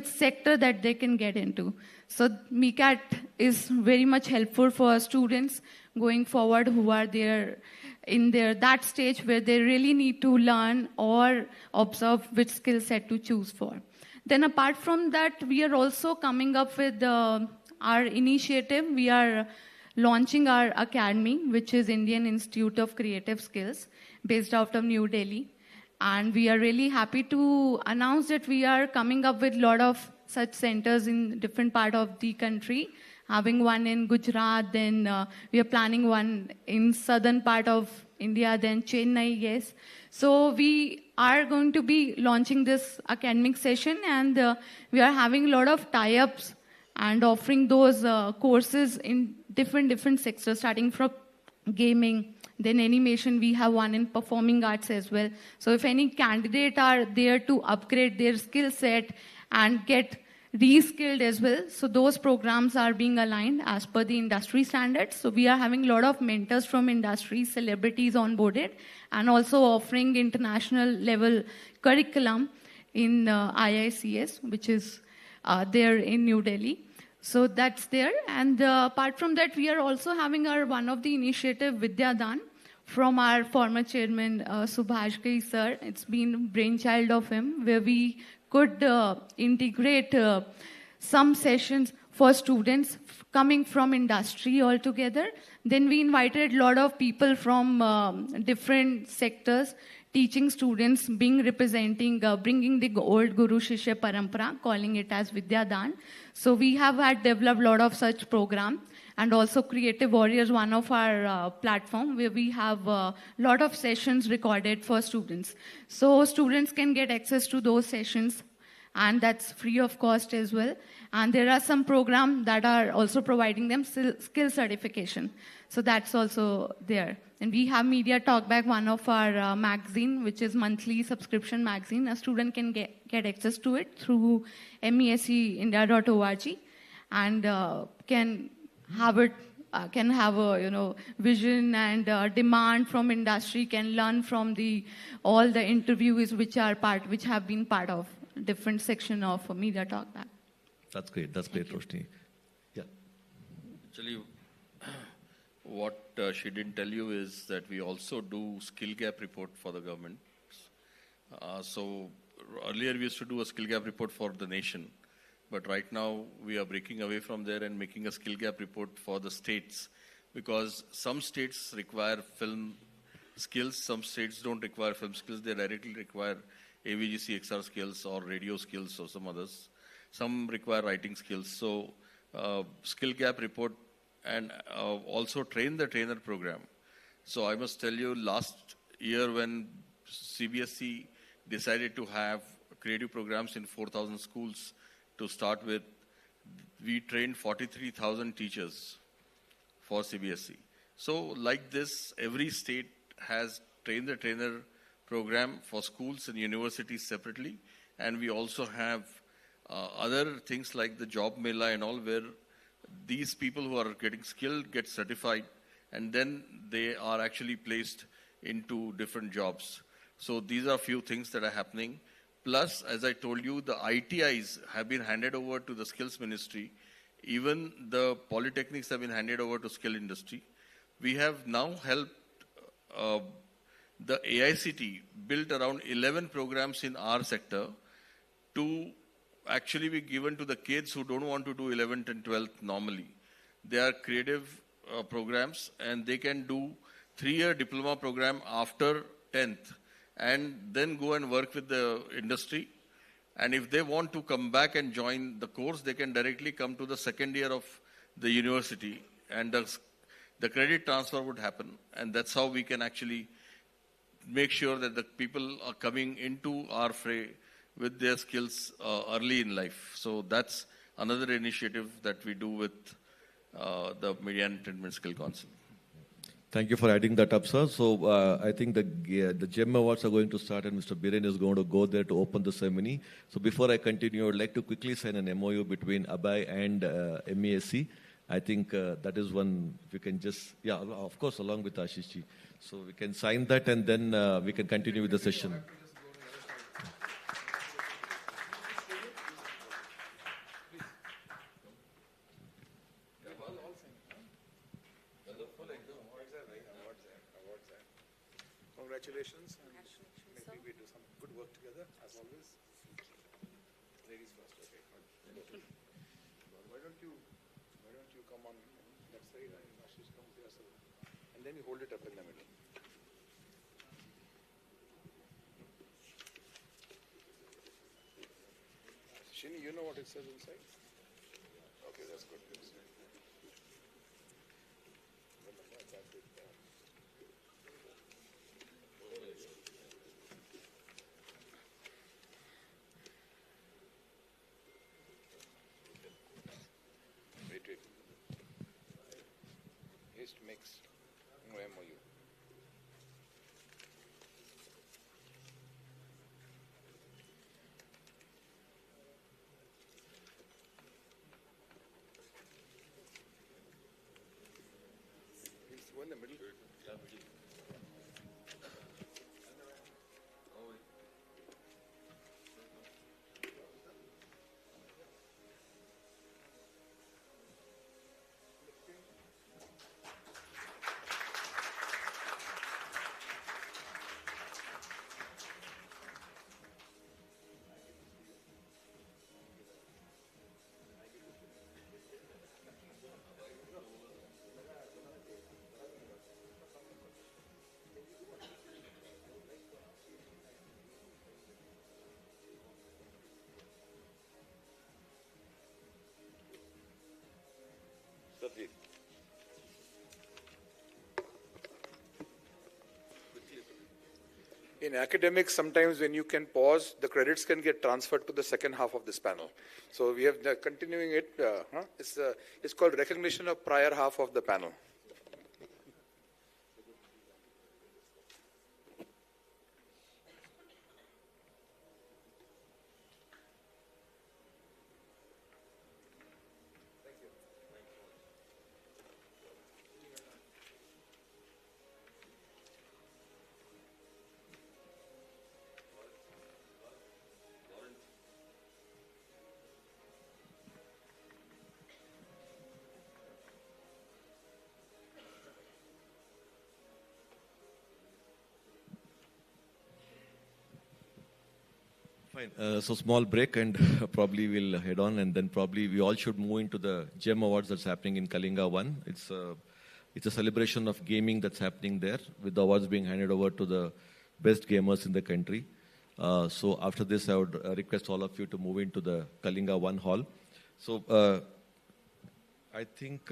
sector that they can get into. So MeCAT is very much helpful for students going forward who are there in that stage where they really need to learn or observe which skill set to choose for. Then apart from that, we are also coming up with our initiative. We are launching our academy, which is Indian Institute of Creative Skills, based out of New Delhi. And we are really happy to announce that we are coming up with a lot of such centers in different parts of the country, having one in Gujarat, then we are planning one in southern part of India, then Chennai, yes. So we are going to be launching this academic session, and we are having a lot of tie-ups and offering those courses in different sectors, starting from gaming, then animation. We have one in performing arts as well. So if any candidate are there to upgrade their skill set and get reskilled as well, so those programs are being aligned as per the industry standards. So we are having a lot of mentors from industry, celebrities onboarded, and also offering international level curriculum in IICS, which is there in New Delhi. So that's there. And apart from that, we are also having our one of the initiative Vidyadan from our former chairman Subhash Ghai sir. It's been brainchild of him, where we could integrate some sessions for students coming from industry altogether. Then we invited a lot of people from different sectors, teaching students, being representing, bringing the old Guru Shishya Parampara, calling it as Vidyadan. So we have had developed a lot of such program, and also Creative Warriors, one of our platform where we have a lot of sessions recorded for students. So students can get access to those sessions, and that's free of cost as well. And there are some programs that are also providing them skill certification. So that's also there. And we have Media Talkback, one of our magazine, which is monthly subscription magazine. A student can get access to it through mescindia.org, and can have it, can have a vision and demand from industry, can learn from all the interviews which have been part of different section of Media Talkback. That's great. That's great, Roshni. Yeah. Actually, what she didn't tell you is that we also do skill gap report for the government. So earlier we used to do a skill gap report for the nation, but right now we are breaking away from there and making a skill gap report for the states, because some states require film skills, some states don't require film skills, they directly require AVGC XR skills or radio skills or some others. Some require writing skills. So skill gap report, and also train the trainer program. So I must tell you, last year when CBSE decided to have creative programs in 4,000 schools to start with, we trained 43,000 teachers for CBSE. So like this, every state has train the trainer program for schools and universities separately. And we also have other things like the job mela and all, where these people who are getting skilled get certified, and then they are actually placed into different jobs. So these are a few things that are happening. Plus, as I told you, the ITIs have been handed over to the skills ministry. Even the polytechnics have been handed over to skill industry. We have now helped the AICT build around 11 programs in our sector to actually be given to the kids who don't want to do 11th and 12th normally. They are creative programs, and they can do 3-year diploma program after 10th and then go and work with the industry. And if they want to come back and join the course, they can directly come to the second year of the university, and the credit transfer would happen. And that's how we can actually make sure that the people are coming into our fray with their skills early in life. So that's another initiative that we do with the Media and Entertainment Skill Council. Thank you for adding that up, sir. So I think the GEM Awards are going to start, and Mr. Biren is going to go there to open the ceremony. So before I continue, I would like to quickly sign an MOU between ABAI and MESC. I think that is one, if you can just, yeah, of course, along with Ashish ji. So we can sign that, and then we can continue with the session. Congratulations, and maybe we do some good work together, as always. Ladies first, okay. Why don't you come on that side, and Ashish comes here, so, and then you hold it up in the middle. Shini, you know what it says inside? Okay, that's good. Satveer. In academics, sometimes when you can pause, the credits can get transferred to the second half of this panel. So we have continuing it. It's called recognition of prior half of the panel. Fine. So small break and probably we'll head on, and then probably we all should move into the GEM Awards that's happening in Kalinga 1. It's a celebration of gaming that's happening there, with the awards being handed over to the best gamers in the country. So after this, I would request all of you to move into the Kalinga 1 hall. So I think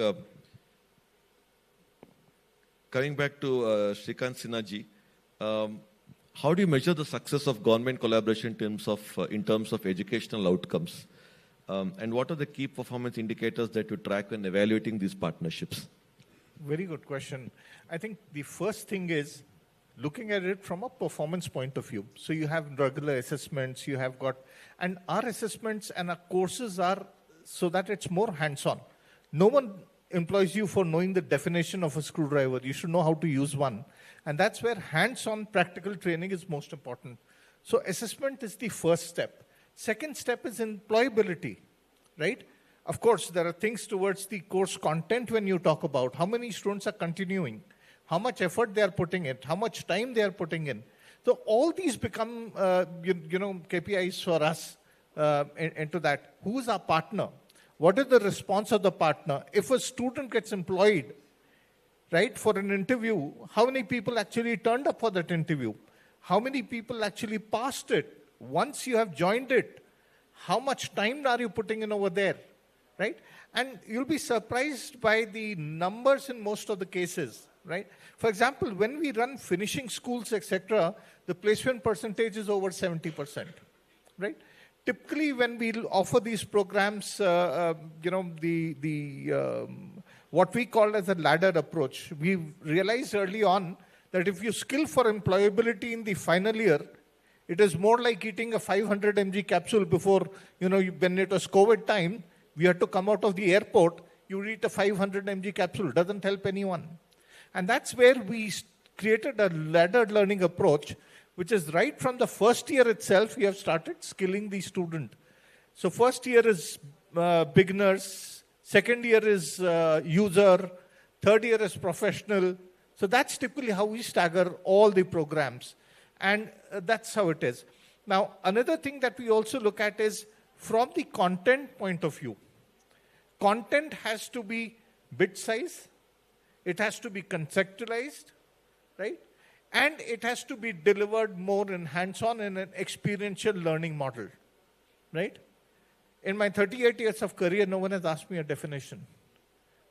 coming back to Shrikant Sinha ji, how do you measure the success of government collaboration in terms of educational outcomes? And what are the key performance indicators that you track when evaluating these partnerships? Very good question. I think the first thing is looking at it from a performance point of view. So you have regular assessments, you have got, and our assessments and our courses are so that it's more hands-on. No one employs you for knowing the definition of a screwdriver. You should know how to use one. And that's where hands-on practical training is most important. So assessment is the first step. Second step is employability, right? Of course, there are things towards the course content when you talk about how many students are continuing, how much effort they are putting in, how much time they are putting in. So all these become, KPIs for us into that. Who is our partner? What is the response of the partner? If a student gets employed, right, for an interview, how many people actually turned up for that interview? How many people actually passed it? Once you have joined it, how much time are you putting in over there, right? And you'll be surprised by the numbers in most of the cases, right? For example, when we run finishing schools, etc., the placement percentage is over 70%, right? Typically, when we offer these programs, what we call as a ladder approach, we realized early on that if you skill for employability in the final year, it is more like eating a 500 mg capsule before, when it was COVID time, we had to come out of the airport, you eat a 500 mg capsule, doesn't help anyone. And that's where we created a laddered learning approach, which is right from the first year itself, we have started skilling the student. So first year is beginners, second year is user, third year is professional. So that's typically how we stagger all the programs. And that's how it is. Now, another thing that we also look at is from the content point of view. Content has to be bit size, it has to be conceptualized, right? And it has to be delivered more in hands-on in an experiential learning model, right? In my 38 years of career, no one has asked me a definition,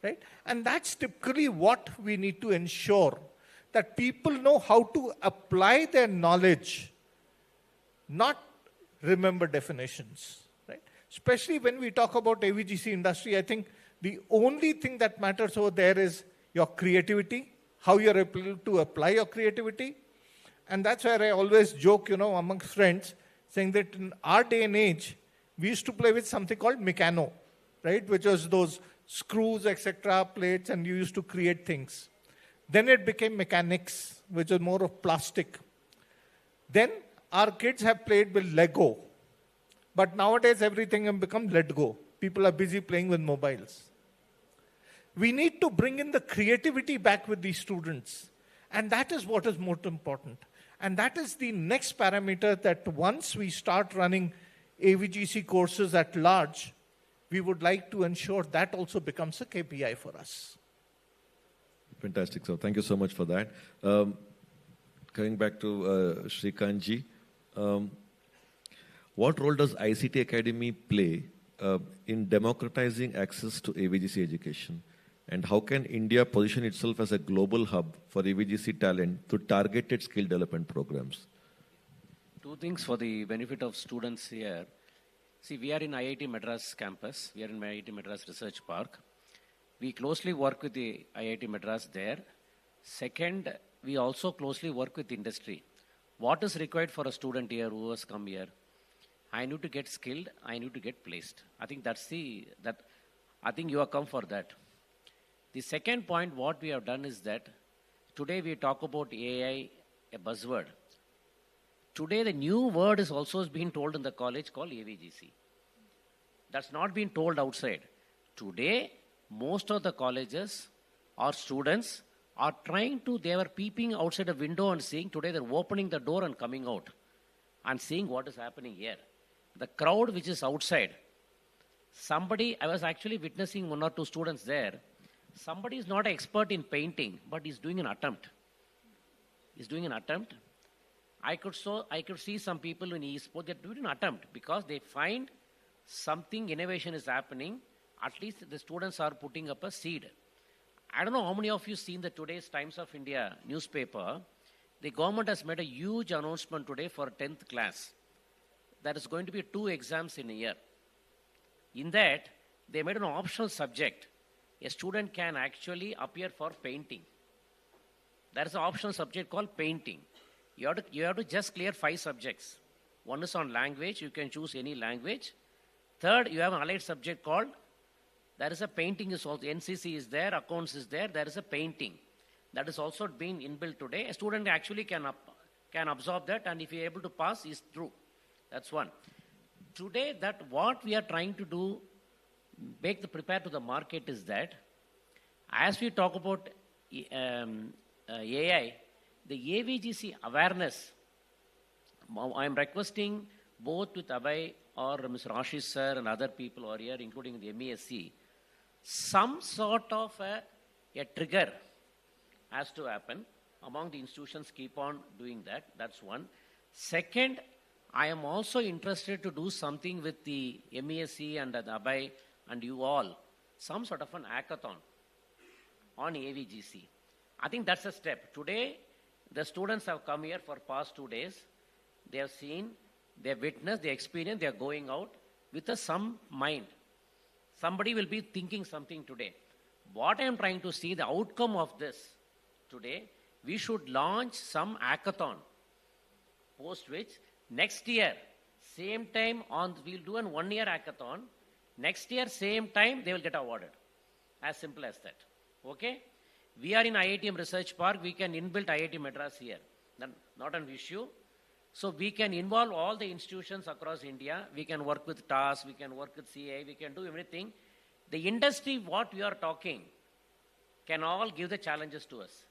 right? And that's typically what we need to ensure, that people know how to apply their knowledge, not remember definitions, right? Especially when we talk about AVGC industry, I think the only thing that matters over there is your creativity, how you're able to apply your creativity. And that's where I always joke, amongst friends, saying that in our day and age, we used to play with something called Meccano, right? Which was those screws, etc., plates, and you used to create things. Then it became mechanics, which is more of plastic. Then our kids have played with Lego. But nowadays everything has become let go. People are busy playing with mobiles. We need to bring in the creativity back with these students. And that is what is most important. And that is the next parameter that once we start running AVGC courses at large, we would like to ensure that also becomes a KPI for us. Fantastic. So thank you so much for that. Coming back to Shrikantji, what role does ICT Academy play in democratizing access to AVGC education? And how can India position itself as a global hub for AVGC talent through targeted skill development programs? Two things for the benefit of students here. See, we are in IIT Madras campus. We are in IIT Madras Research Park. We closely work with the IIT Madras there. Second, we also closely work with industry. What is required for a student here who has come here? I need to get skilled. I need to get placed. I think I think you have come for that. The second point, what we have done is that today we talk about AI, a buzzword. Today the new word is also being told in the college called AVGC. That's not being told outside. Today, most of the colleges or students are they were peeping outside a window and seeing. Today they're opening the door and coming out and seeing what is happening here. The crowd which is outside, I was actually witnessing one or two students there. Somebody is not an expert in painting, but he's doing an attempt. I could see some people in eSports, they're doing an attempt because they find something, innovation is happening. At least the students are putting up a seed. I don't know how many of you seen the today's Times of India newspaper. The government has made a huge announcement today for 10th class. There is going to be 2 exams in a year. In that, they made an optional subject. A student can actually appear for painting. There is an optional subject called painting. You have to just clear 5 subjects. One is on language. You can choose any language. Third, you have an allied subject called, there is a painting is also, NCC is there, accounts is there, there is a painting. That is also being inbuilt today. A student actually can absorb that, and if he is able to pass, is through. That's one. Today, what we are trying to do, prepare to the market is that, as we talk about AI, the AVGC awareness, I am requesting both with Abhay or Mr. Ashish sir and other people who are here, including the MESC, some sort of a trigger has to happen among the institutions. Keep on doing that. That's one. Second, I am also interested to do something with the MESC and the Abhay and you all, some sort of an hackathon on AVGC. I think that's a step. Today, the students have come here for past 2 days. They have seen, they have witnessed, they experience, they are going out with some mind. Somebody will be thinking something today. What I am trying to see, the outcome of this today, we should launch some hackathon, post which next year, same time, we'll do a 1-year hackathon. Next year, same time, they will get awarded. As simple as that. Okay? We are in IITM Research Park. We can inbuild IIT Madras here. Not an issue. So we can involve all the institutions across India. We can work with TAS. We can work with CA. We can do everything. The industry, what we are talking, can all give the challenges to us.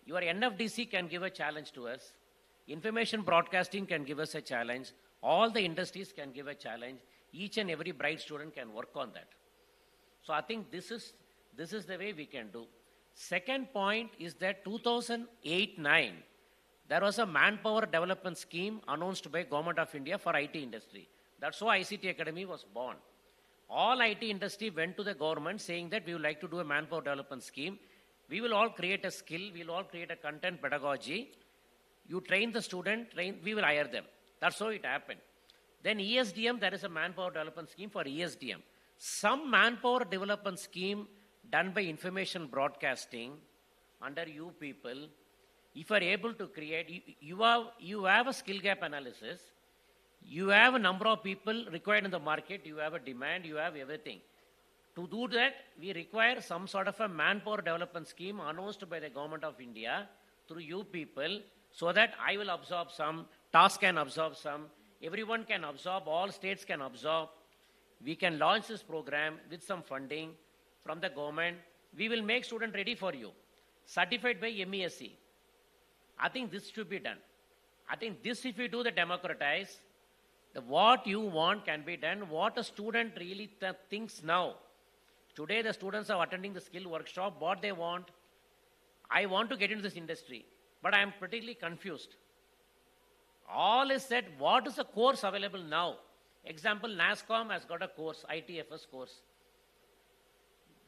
Your NFDC can give a challenge to us. Information broadcasting can give us a challenge. All the industries can give a challenge. Each and every bright student can work on that. So I think this is the way we can do. Second point is that 2008-9, there was a manpower development scheme announced by Government of India for IT industry. That's how ICT Academy was born. All IT industry went to the government saying that we would like to do a manpower development scheme. We will all create a skill. We will all create a content pedagogy. You train the student, we will hire them. That's how it happened. Then ESDM, there is a manpower development scheme for ESDM. Some manpower development scheme done by information broadcasting under you people, if you are able to create, you have a skill gap analysis, you have a number of people required in the market, you have a demand, you have everything. To do that, we require some sort of a manpower development scheme announced by the government of India through you people, so that I will absorb some, task can absorb some, everyone can absorb, all states can absorb. We can launch this program with some funding from the government. We will make student ready for you, certified by MESC. I think this should be done. I think this, if we do the democratize, what you want can be done. What a student really thinks now. Today the students are attending the skill workshop. What they want, I want to get into this industry, but I am particularly confused. All is said, what is the course available now? Example, NASCOM has got a course, ITFS course.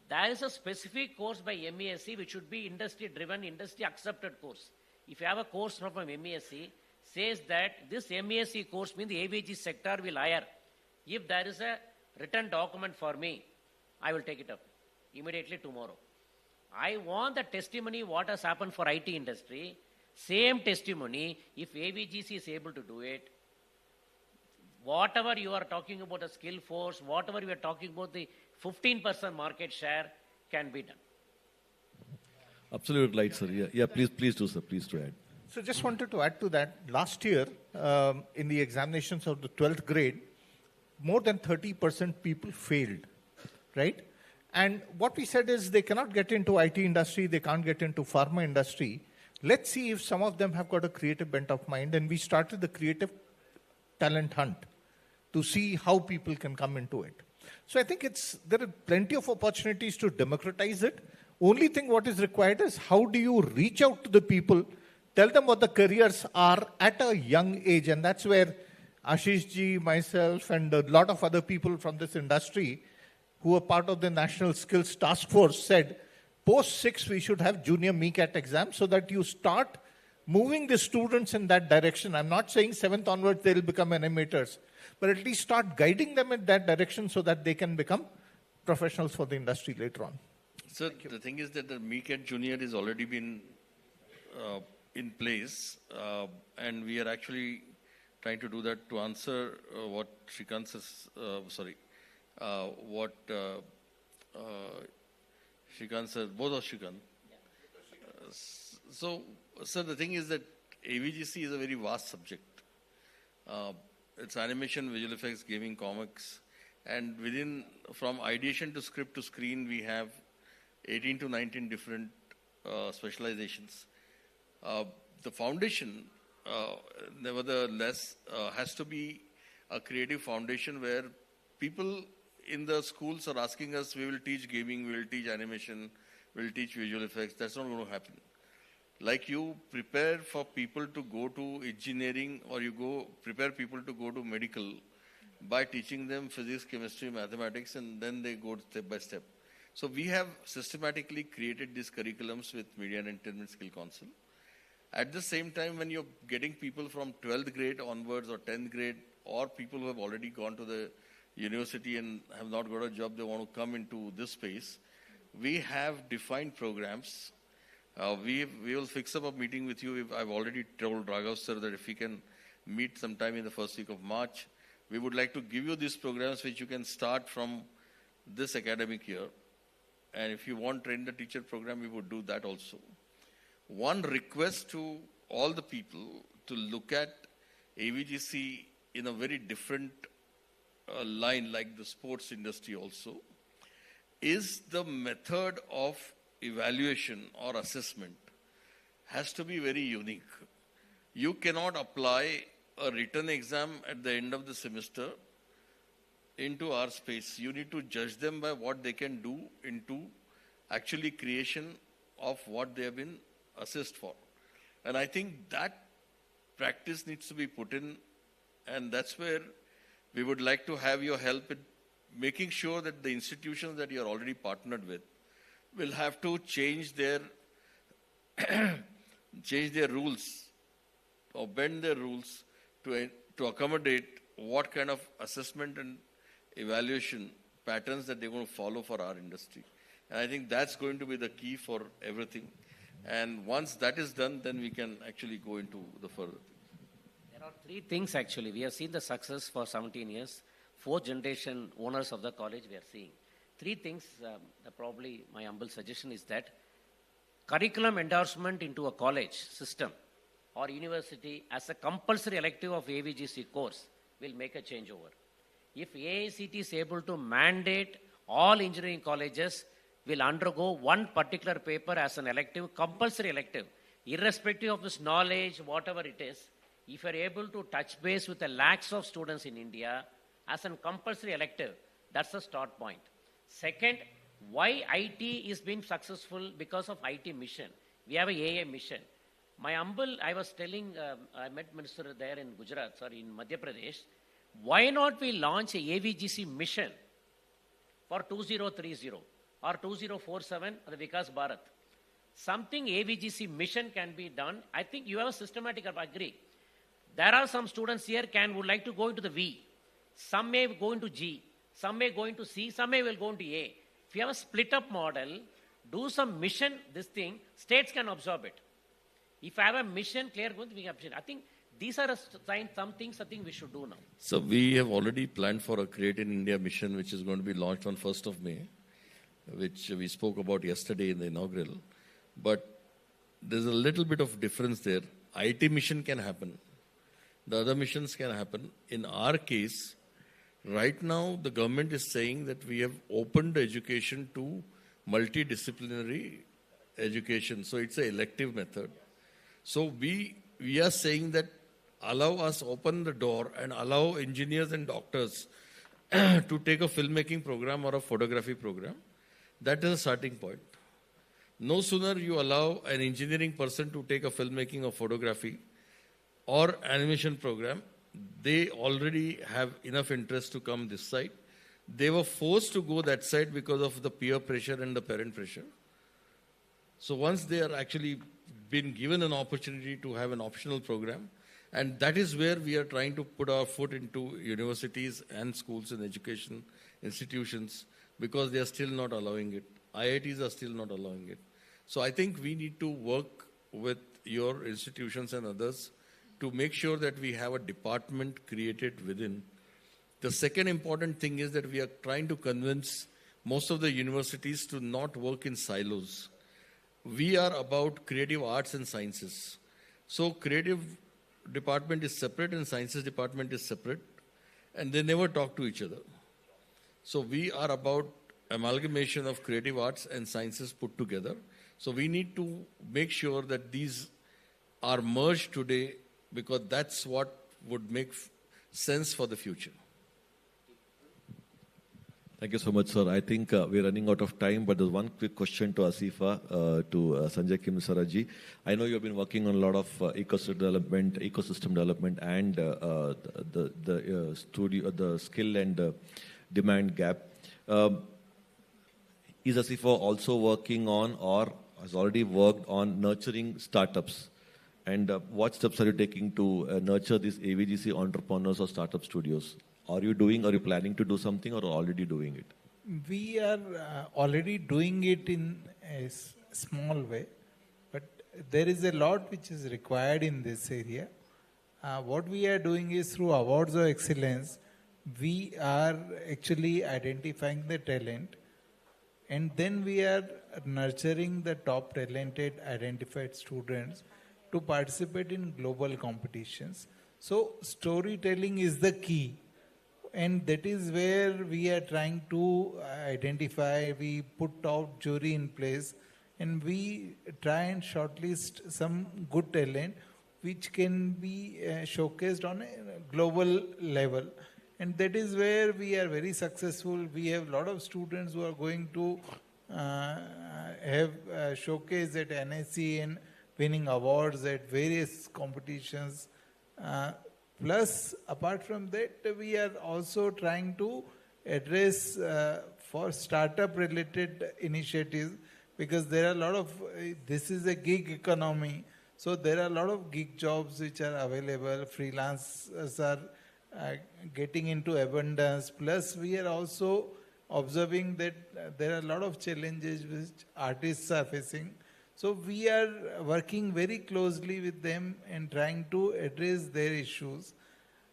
There is a specific course by MESC which should be industry-driven, industry-accepted course. If you have a course from MESC, says that this MESC course means the AVG sector will hire. If there is a written document for me, I will take it up immediately tomorrow. I want the testimony what has happened for IT industry. Same testimony, if AVGC is able to do it, whatever you are talking about the skill force, whatever you are talking about the 15% market share can be done. Absolutely right, sir. Yeah, please do, sir. Please to add. So just wanted to add to that. Last year, in the examinations of the 12th grade, more than 30% people failed, right? And what we said is they cannot get into IT industry, they can't get into pharma industry. Let's see if some of them have got a creative bent of mind. And we started the creative talent hunt to see how people can come into it. So I think there are plenty of opportunities to democratize it. Only thing what is required is how do you reach out to the people, tell them what the careers are at a young age. And that's where Ashish ji, myself, and a lot of other people from this industry who are part of the National Skills Task Force said, post 6, we should have junior MECAT exams so that you start moving the students in that direction. I'm not saying 7th onwards they'll become animators, but at least start guiding them in that direction so that they can become professionals for the industry later on. So the thing is that the MECAT Junior has already been in place, and we are actually trying to do that to answer what Shrikant says, what Shrikant said, both of Shrikant. So, the thing is that AVGC is a very vast subject. It's animation, visual effects, gaming, comics, and from ideation to script to screen, we have 18 to 19 different specializations. The foundation, nevertheless, has to be a creative foundation where people in the schools are asking us, we will teach gaming, we will teach animation, we will teach visual effects. That's not going to happen. Like you prepare for people to go to engineering, or you prepare people to go to medical by teaching them physics, chemistry, mathematics, and then they go step by step. So we have systematically created these curriculums with Media and Entertainment Skill Council. At the same time, when you're getting people from 12th grade onwards or 10th grade, or people who have already gone to the university and have not got a job, they want to come into this space, we have defined programs. We will fix up a meeting with you. I've already told Raghav sir that if we can meet sometime in the first week of March, we would like to give you these programs which you can start from this academic year. And if you want train the teacher program, we would do that also. One request to all the people to look at AVGC in a very different line, like the sports industry also, is the method of evaluation or assessment has to be very unique. You cannot apply a written exam at the end of the semester into our space. You need to judge them by what they can do into actually creation of what they have been assessed for. And I think that practice needs to be put in, and that's where we would like to have your help in making sure that the institutions that you are already partnered with will have to change their rules or bend their rules to accommodate what kind of assessment and evaluation patterns that they're going to follow for our industry. And I think that's going to be the key for everything. And once that is done, then we can actually go into the further. There are 3 things actually. We have seen the success for 17 years. 4th generation owners of the college we are seeing. three things. Probably my humble suggestion is that curriculum endorsement into a college system or university as a compulsory elective of AVGC course will make a changeover. If AICT is able to mandate all engineering colleges will undergo one particular paper as an elective, compulsory elective, irrespective of this knowledge, whatever it is, if you are able to touch base with the lakhs of students in India as a compulsory elective, that's the start point. Second, why IT is being successful? Because of IT mission. We have a AA mission. I was telling, I met minister there in Gujarat, in Madhya Pradesh, why not we launch a AVGC mission for 2030 or 2047 or the Vikas Bharat? Something AVGC mission can be done. I think you have a systematic, I agree. There are some students here would like to go into the V. Some may go into G. Some may go into C. Some may will go into A. If you have a split up model, do some mission, this thing, states can absorb it. If I have a mission, clear, I think these are some things I think we should do now. So we have already planned for a Create in India mission, which is going to be launched on 1st of May, which we spoke about yesterday in the inaugural. But there's a little bit of difference there. IT mission can happen. The other missions can happen. In our case, right now, the government is saying that we have opened education to multidisciplinary education. So it's an elective method. So we are saying that allow us open the door and allow engineers and doctors to take a filmmaking program or a photography program. That is a starting point. No sooner you allow an engineering person to take a filmmaking or photography or animation program, they already have enough interest to come this side. They were forced to go that side because of the peer pressure and the parent pressure. So once they are actually been given an opportunity to have an optional program, and that is where we are trying to put our foot into universities and schools and education institutions, because they are still not allowing it. IITs are still not allowing it. So I think we need to work with your institutions and others to make sure that we have a department created within. The second important thing is that we are trying to convince most of the universities to not work in silos. We are about creative arts and sciences. So creative department is separate and sciences department is separate, and they never talk to each other. So we are about amalgamation of creative arts and sciences put together. So we need to make sure that these are merged today, because that's what would make sense for the future. Thank you so much, sir. I think we're running out of time, but there's one quick question to Asifa, to Sanjay Kim Saraji. I know you've been working on a lot of ecosystem development, and the skill and demand gap. Is Asifa also working on, or has already worked on, nurturing startups? And what steps are you taking to nurture these AVGC entrepreneurs or startup studios? Are you doing, are you planning to do something, or already doing it? We are already doing it in a small way, but there is a lot which is required in this area. What we are doing is, through awards of excellence, we are actually identifying the talent, and then we are nurturing the top talented identified students to participate in global competitions. So storytelling is the key. And that is where we are trying to identify, we put out jury in place, and we try and shortlist some good talent which can be showcased on a global level. And that is where we are very successful. We have a lot of students who are going to have showcase at NSC and winning awards at various competitions. Plus, apart from that, we are also trying to address for startup-related initiatives, because there are a lot of, this is a gig economy, so there are a lot of gig jobs which are available, freelancers are getting into abundance. Plus, we are also observing that there are a lot of challenges which artists are facing. So we are working very closely with them and trying to address their issues.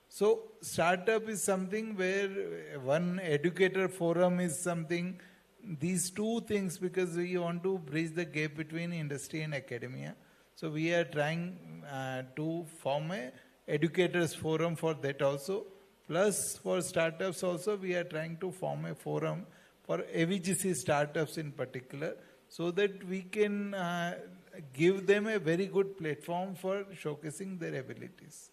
So startup is something where one educator forum is something these two things, because we want to bridge the gap between industry and academia. So we are trying to form a educators forum for that also. Plus for startups also, we are trying to form a forum for AVGC startups in particular, so that we can give them a very good platform for showcasing their abilities.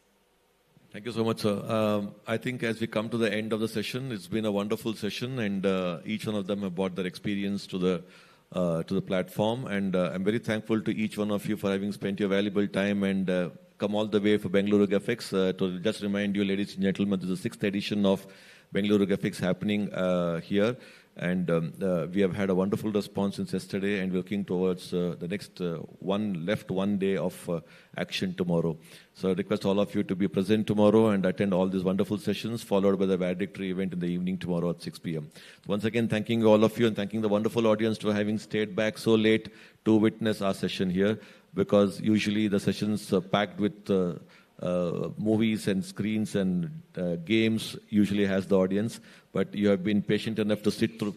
Thank you so much, sir. I think as we come to the end of the session, it's been a wonderful session, and each one of them have brought their experience to the platform. And I'm very thankful to each one of you for having spent your valuable time and come all the way for Bengaluru GFX. To just remind you, ladies and gentlemen, this is the 6th edition of Bengaluru GFX happening here. And we have had a wonderful response since yesterday, and we're looking towards the next one day of action tomorrow. So I request all of you to be present tomorrow and attend all these wonderful sessions, followed by the valedictory event in the evening tomorrow at 6 p.m. Once again, thanking all of you and thanking the wonderful audience for having stayed back so late to witness our session here, because usually the sessions are packed with movies and screens and games usually has the audience, but you have been patient enough to sit through.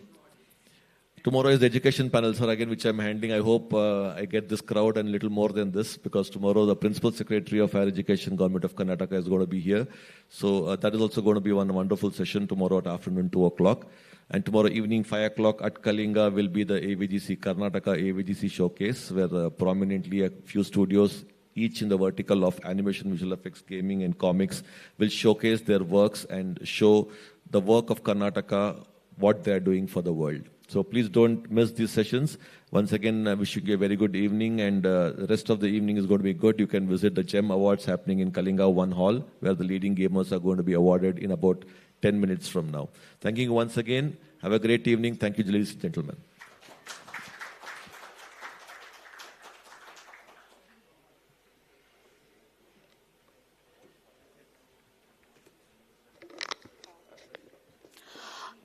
Tomorrow is the education panel, sir, again, which I'm handling. I hope I get this crowd and a little more than this, because tomorrow the Principal Secretary of Higher Education, Government of Karnataka, is going to be here. So that is also going to be one wonderful session tomorrow at afternoon, 2 o'clock. And tomorrow evening, 5 o'clock at Kalinga will be the AVGC, Karnataka AVGC showcase, where prominently a few studios, each in the vertical of animation, visual effects, gaming, and comics, will showcase their works and show the work of Karnataka, what they are doing for the world. So please don't miss these sessions. Once again, I wish you a very good evening, and the rest of the evening is going to be good. You can visit the GEM Awards happening in Kalinga 1 Hall, where the leading gamers are going to be awarded in about 10 minutes from now. Thank you once again. Have a great evening. Thank you, ladies and gentlemen.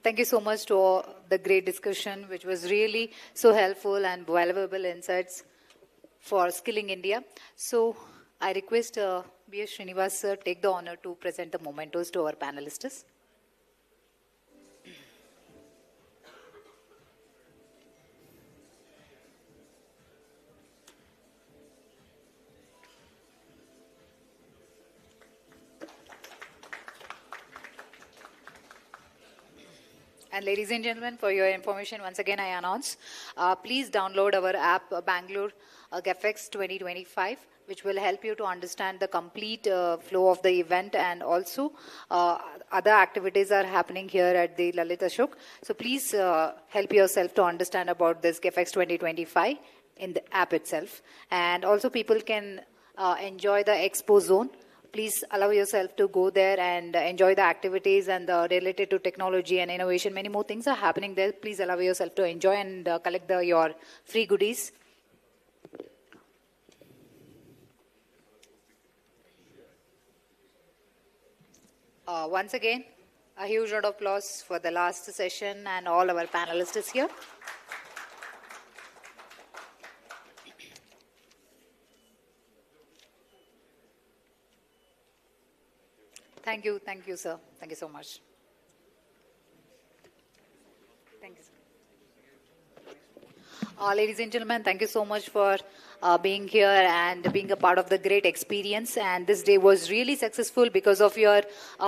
Thank you so much to all the great discussion, which was really so helpful and valuable insights for Skilling India. So I request B.S. Srinivas sir take the honor to present the mementos to our panelists. And ladies and gentlemen, for your information, once again I announce, please download our app, Bangalore GFX 2025, which will help you to understand the complete flow of the event, and also other activities are happening here at the Lalit Ashok. So please help yourself to understand about this GFX 2025 in the app itself. And also people can enjoy the expo zone. Please allow yourself to go there and enjoy the activities and related to technology and innovation. Many more things are happening there. Please allow yourself to enjoy and collect your free goodies. Once again, a huge round of applause for the last session and all our panelists here. Thank you, sir. Thank you so much. Thank you, sir. Ladies and gentlemen, thank you so much for being here and being a part of the great experience. And this day was really successful because of your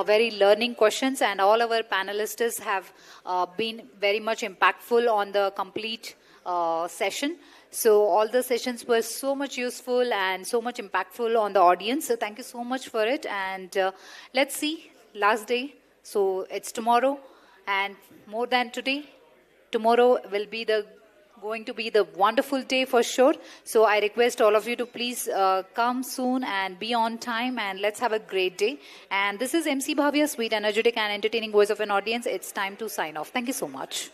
very learning questions, and all our panelists have been very much impactful on the complete session. So all the sessions were so much useful and so much impactful on the audience. So thank you so much for it. And let's see, last day. So it's tomorrow, and more than today. Tomorrow will be going to be the wonderful day for sure. So I request all of you to please come soon and be on time, and let's have a great day. And this is MC Bhavya, sweet, energetic, and entertaining voice of an audience. It's time to sign off. Thank you so much.